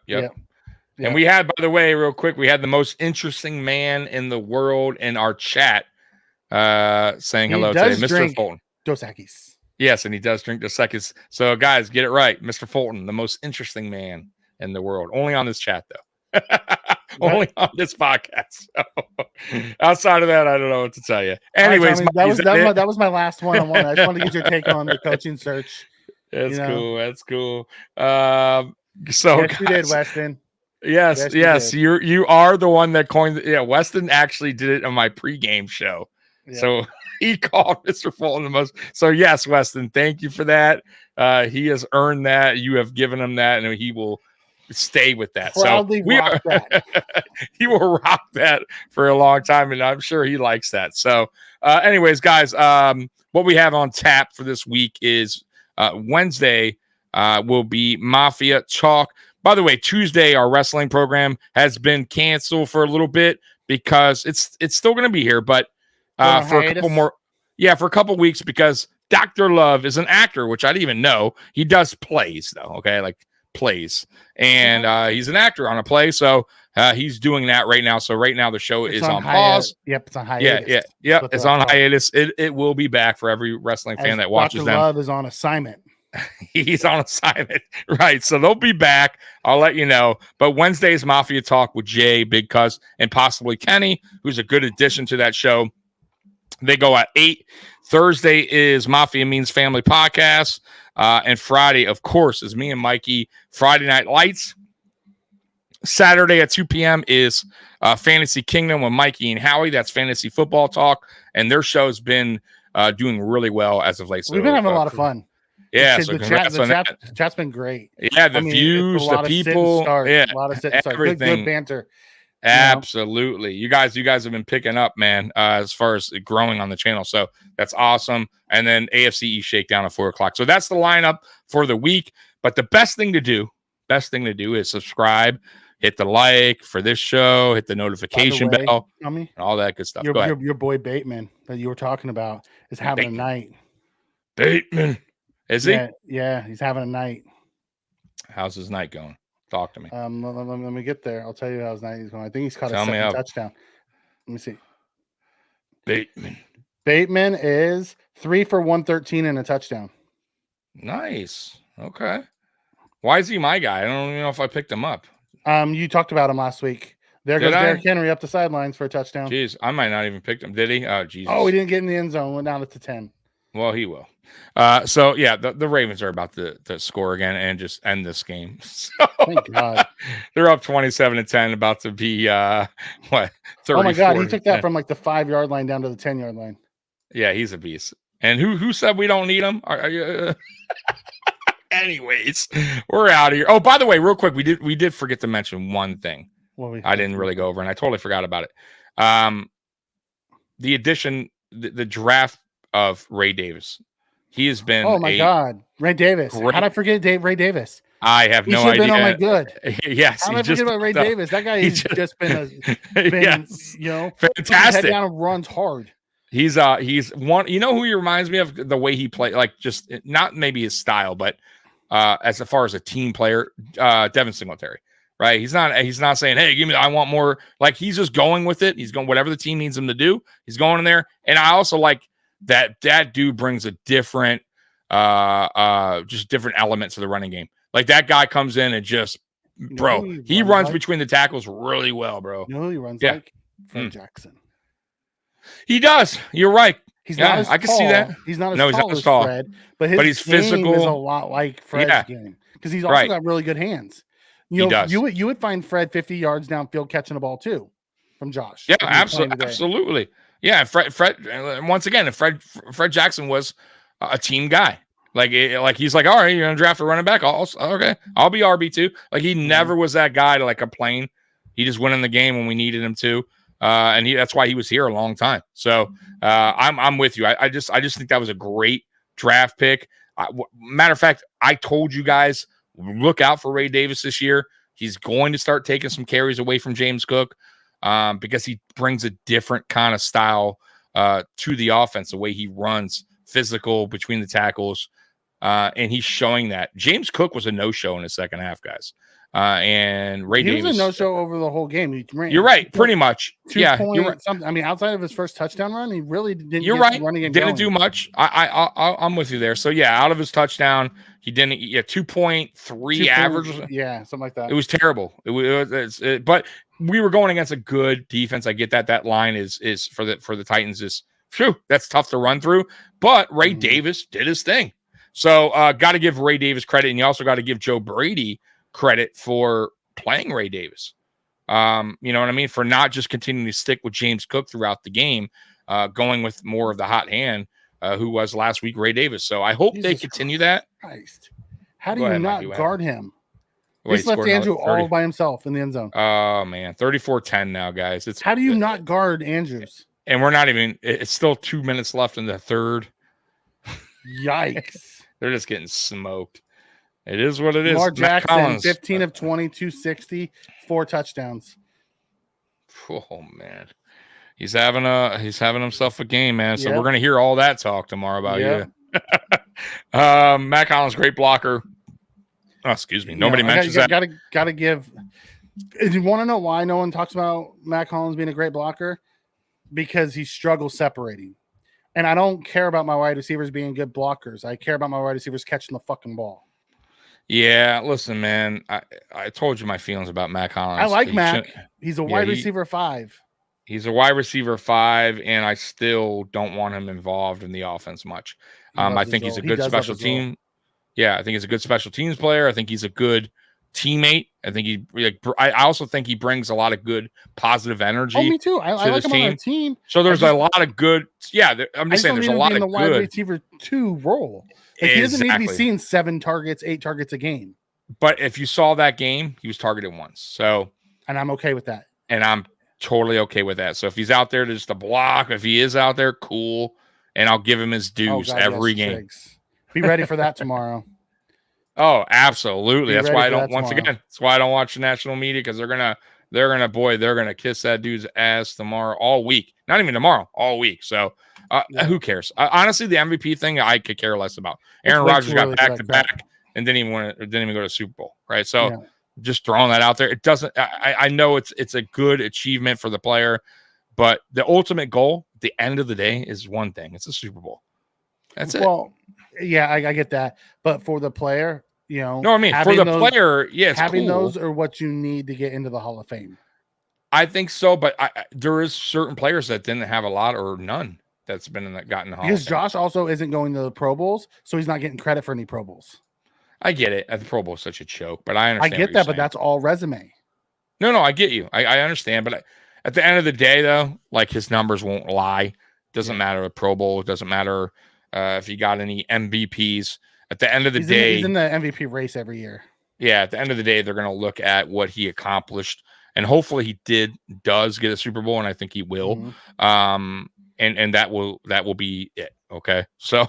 And we had, by the way, real quick, we had the most interesting man in the world in our chat saying hello today, Mr. Fulton. Dos Equis. Yes, and he does drink Dos Equis. So, guys, get it right. Mr. Fulton, the most interesting man in the world. Only on this chat, though. Only on this podcast. So, outside of that, I don't know what to tell you. Anyways, right, that was my last one-on-one. I just wanted to get your take on the coaching search. That's cool. That's cool. So, yes, you did, Weston. Yes, you are the one that coined. Weston actually did it on my pregame show. Yeah. So he called Mr. Fulton the most. So yes, Weston, thank you for that. He has earned that. You have given him that, and he will stay with that. Proudly rock that. He will rock that for a long time, and I'm sure he likes that. So, anyways, guys, what we have on tap for this week is Wednesday will be Mafia Talk. By the way, Tuesday, our wrestling program has been canceled for a little bit because it's still going to be here, but for a couple more, for a couple weeks, because Dr. Love is an actor, which I didn't even know. He does plays though, okay, like plays, and he's an actor on a play, so he's doing that right now. So right now the show is on pause. Yep, it's on hiatus. Yeah, it's on hiatus. It will be back for every wrestling fan that watches Dr. them. Love is on assignment. He's on assignment, right? So they'll be back. I'll let you know. But Wednesday's Mafia Talk with Jay, Big Cuz, and possibly Kenny, who's a good addition to that show. They go at 8. Thursday is Mafia Means Family podcast. And Friday, of course, is me and Mikey, Friday Night Lights. Saturday at 2 p.m. is Fantasy Kingdom with Mikey and Howie. That's fantasy football talk. And their show's been doing really well as of late. So, we've been having a lot of fun. Yeah, so the chat's been great. Yeah, the views, the people, a lot of everything. Good banter. Absolutely. You guys have been picking up, man, as far as growing on the channel. So that's awesome. And then AFCE Shakedown at 4:00. So that's the lineup for the week. But the best thing to do is subscribe, hit the like for this show, hit the notification bell, and all that good stuff. Your boy Bateman that you were talking about is having a night. Bateman. Is he? Yeah, he's having a night. How's his night going? Talk to me. Let me get there. I'll tell you how his night is going. I think he's caught a second touchdown. Let me see. Bateman is 3 for 113 and a touchdown. Nice. Okay. Why is he my guy? I don't even know if I picked him up. You talked about him last week. There goes Derrick Henry up the sidelines for a touchdown. Jeez, I might not even picked him. Did he? Oh, Jesus. Oh, he didn't get in the end zone. Went down to 10. Well, he will. So yeah, the Ravens are about to score again and just end this game. So, thank God. They're up 27-10, about to be 30. Oh my God, he took that from like the 5-yard line down to the 10-yard line. Yeah, he's a beast. And who said we don't need him? Anyways, we're out of here. Oh, by the way, real quick, we did forget to mention one thing. I didn't really go over, and I totally forgot about it. The addition, the draft of Ray Davis. He has been. Oh my God, Ray Davis! How did I forget Ray Davis? I have no idea. He should have been on my good. Yes. How did I forget about Ray Davis? That guy has just been yes, fantastic. Head down and runs hard. He's one. You know who he reminds me of? The way he played, like just not maybe his style, but as far as a team player, Devin Singletary. Right? He's not saying, "Hey, give me. I want more." Like he's just going with it. He's going whatever the team needs him to do. He's going in there, and I also like. That dude brings a different just different element to the running game. Like that guy comes in and just he runs between the tackles really well, bro. You know who he runs like? Fred Jackson. He does. You're right. He's not as I can see that. He's not as tall as Fred, but he's physical. Is a lot like Fred's game because he's also got really good hands. You know, you would find Fred 50 yards downfield catching a ball too from Josh. Yeah, absolutely. Yeah, Fred. Once again, Fred Jackson was a team guy. Like he's like, all right, you're gonna draft a running back. I'll be RB2. Like he never was that guy to like complain. He just went in the game when we needed him to, and that's why he was here a long time. So I'm with you. I just think that was a great draft pick. Matter of fact, I told you guys look out for Ray Davis this year. He's going to start taking some carries away from James Cook. Because he brings a different kind of style to the offense, the way he runs, physical between the tackles, and he's showing that. James Cook was a no-show in the second half, guys. And Ray Davis was a no-show over the whole game. You're right, pretty much. Yeah, you're right. I mean, outside of his first touchdown run, he really didn't. You're right. Didn't do much. I'm with you there. So yeah, out of his touchdown, he didn't. 2.3 average. Yeah, something like that. It was terrible. But we were going against a good defense. I get that. That line is for the Titans is that's tough to run through. But Ray Davis did his thing. So got to give Ray Davis credit, and you also got to give Joe Brady credit for playing Ray Davis. You know what I mean? For not just continuing to stick with James Cook throughout the game. going with more of the hot hand, who was last week Ray Davis. So I hope they continue that. Christ. How do you not guard him? Wait, He's left Andrew all by himself in the end zone. Oh, man. 34-10 now, guys. How do you not guard Andrews? And we're not even – it's still 2 minutes left in the third. Yikes. They're just getting smoked. It is what it is. Lamar Jackson, 15 of 20, 260, 4 touchdowns. Oh, man. He's having himself a game, man. So we're going to hear all that talk tomorrow about you. Matt Collins, great blocker. Oh, excuse me. Nobody mentions that. Gotta give. You want to know why no one talks about Matt Collins being a great blocker? Because he struggles separating. And I don't care about my wide receivers being good blockers. I care about my wide receivers catching the fucking ball. Yeah, listen, man. I told you my feelings about Matt Collins. I like Mac. He's a wide receiver 5. He's a wide receiver 5, and I still don't want him involved in the offense much. I think he's a good special team. Yeah, I think he's a good special teams player. I think he's a good teammate. I think I also think he brings a lot of good positive energy. Oh, me too. I like him on our team. So there's a lot of good. Yeah, I'm just saying there's a lot of good. Wide receiver 2 role. Like, he doesn't need to be seeing 7 targets, 8 targets a game. But if you saw that game, he was targeted once. So, and I'm okay with that. And I'm totally okay with that. So if he's out there just to block, if he is out there, cool. And I'll give him his dues every game. Tricks. Be ready for that tomorrow. Oh, absolutely. That's why I don't. Once again, that's why I don't watch the national media, because they're gonna kiss that dude's ass tomorrow, all week. Not even tomorrow, all week. So who cares? Honestly, the MVP thing I could care less about. Aaron Rodgers got back to back and didn't even go to Super Bowl, right? So just throwing that out there. It doesn't. I know it's a good achievement for the player, but the ultimate goal at the end of the day is one thing. It's a Super Bowl. That's it. Well, yeah, I get that. But for the player, No, I mean, for the player, yes, having those are what you need to get into the Hall of Fame. I think so, but there is certain players that didn't have a lot or none that's been gotten the Hall of Fame. Because Josh also isn't going to the Pro Bowls, so he's not getting credit for any Pro Bowls. I get it. The Pro Bowl is such a choke, but I understand. I get that, but that's all resume. No, I get you. I understand, but at the end of the day, though, like, his numbers won't lie. Doesn't matter a Pro Bowl. It doesn't matter if you got any MVPs. At the end of the day, he's in the MVP race every year. Yeah, at the end of the day, they're going to look at what he accomplished, and hopefully he does get a Super Bowl, and I think he will. Mm-hmm. And that will be it. Okay, so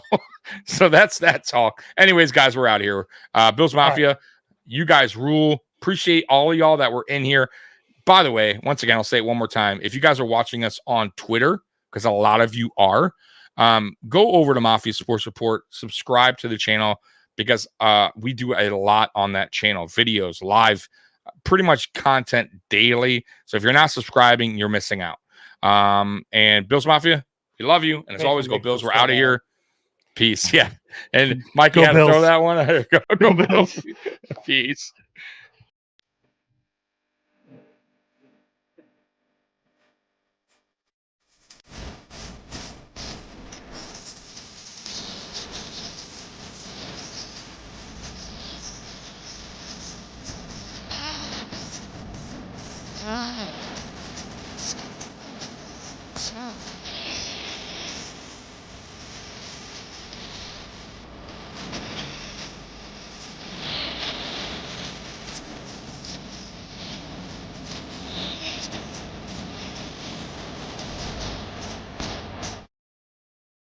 that's that talk. Anyways, guys, we're out of here. Bills Mafia, right. You guys rule. Appreciate all of y'all that were in here. By the way, once again, I'll say it one more time. If you guys are watching us on Twitter, because a lot of you are, go over to Mafia Sports Report, subscribe to the channel, because we do a lot on that channel, videos, live, pretty much content daily. So if you're not subscribing, you're missing out. And Bills Mafia, we love you. And as always, go Bills. We're out of here. Peace. Yeah. And Mikey had to throw that one. Go Bills. Peace.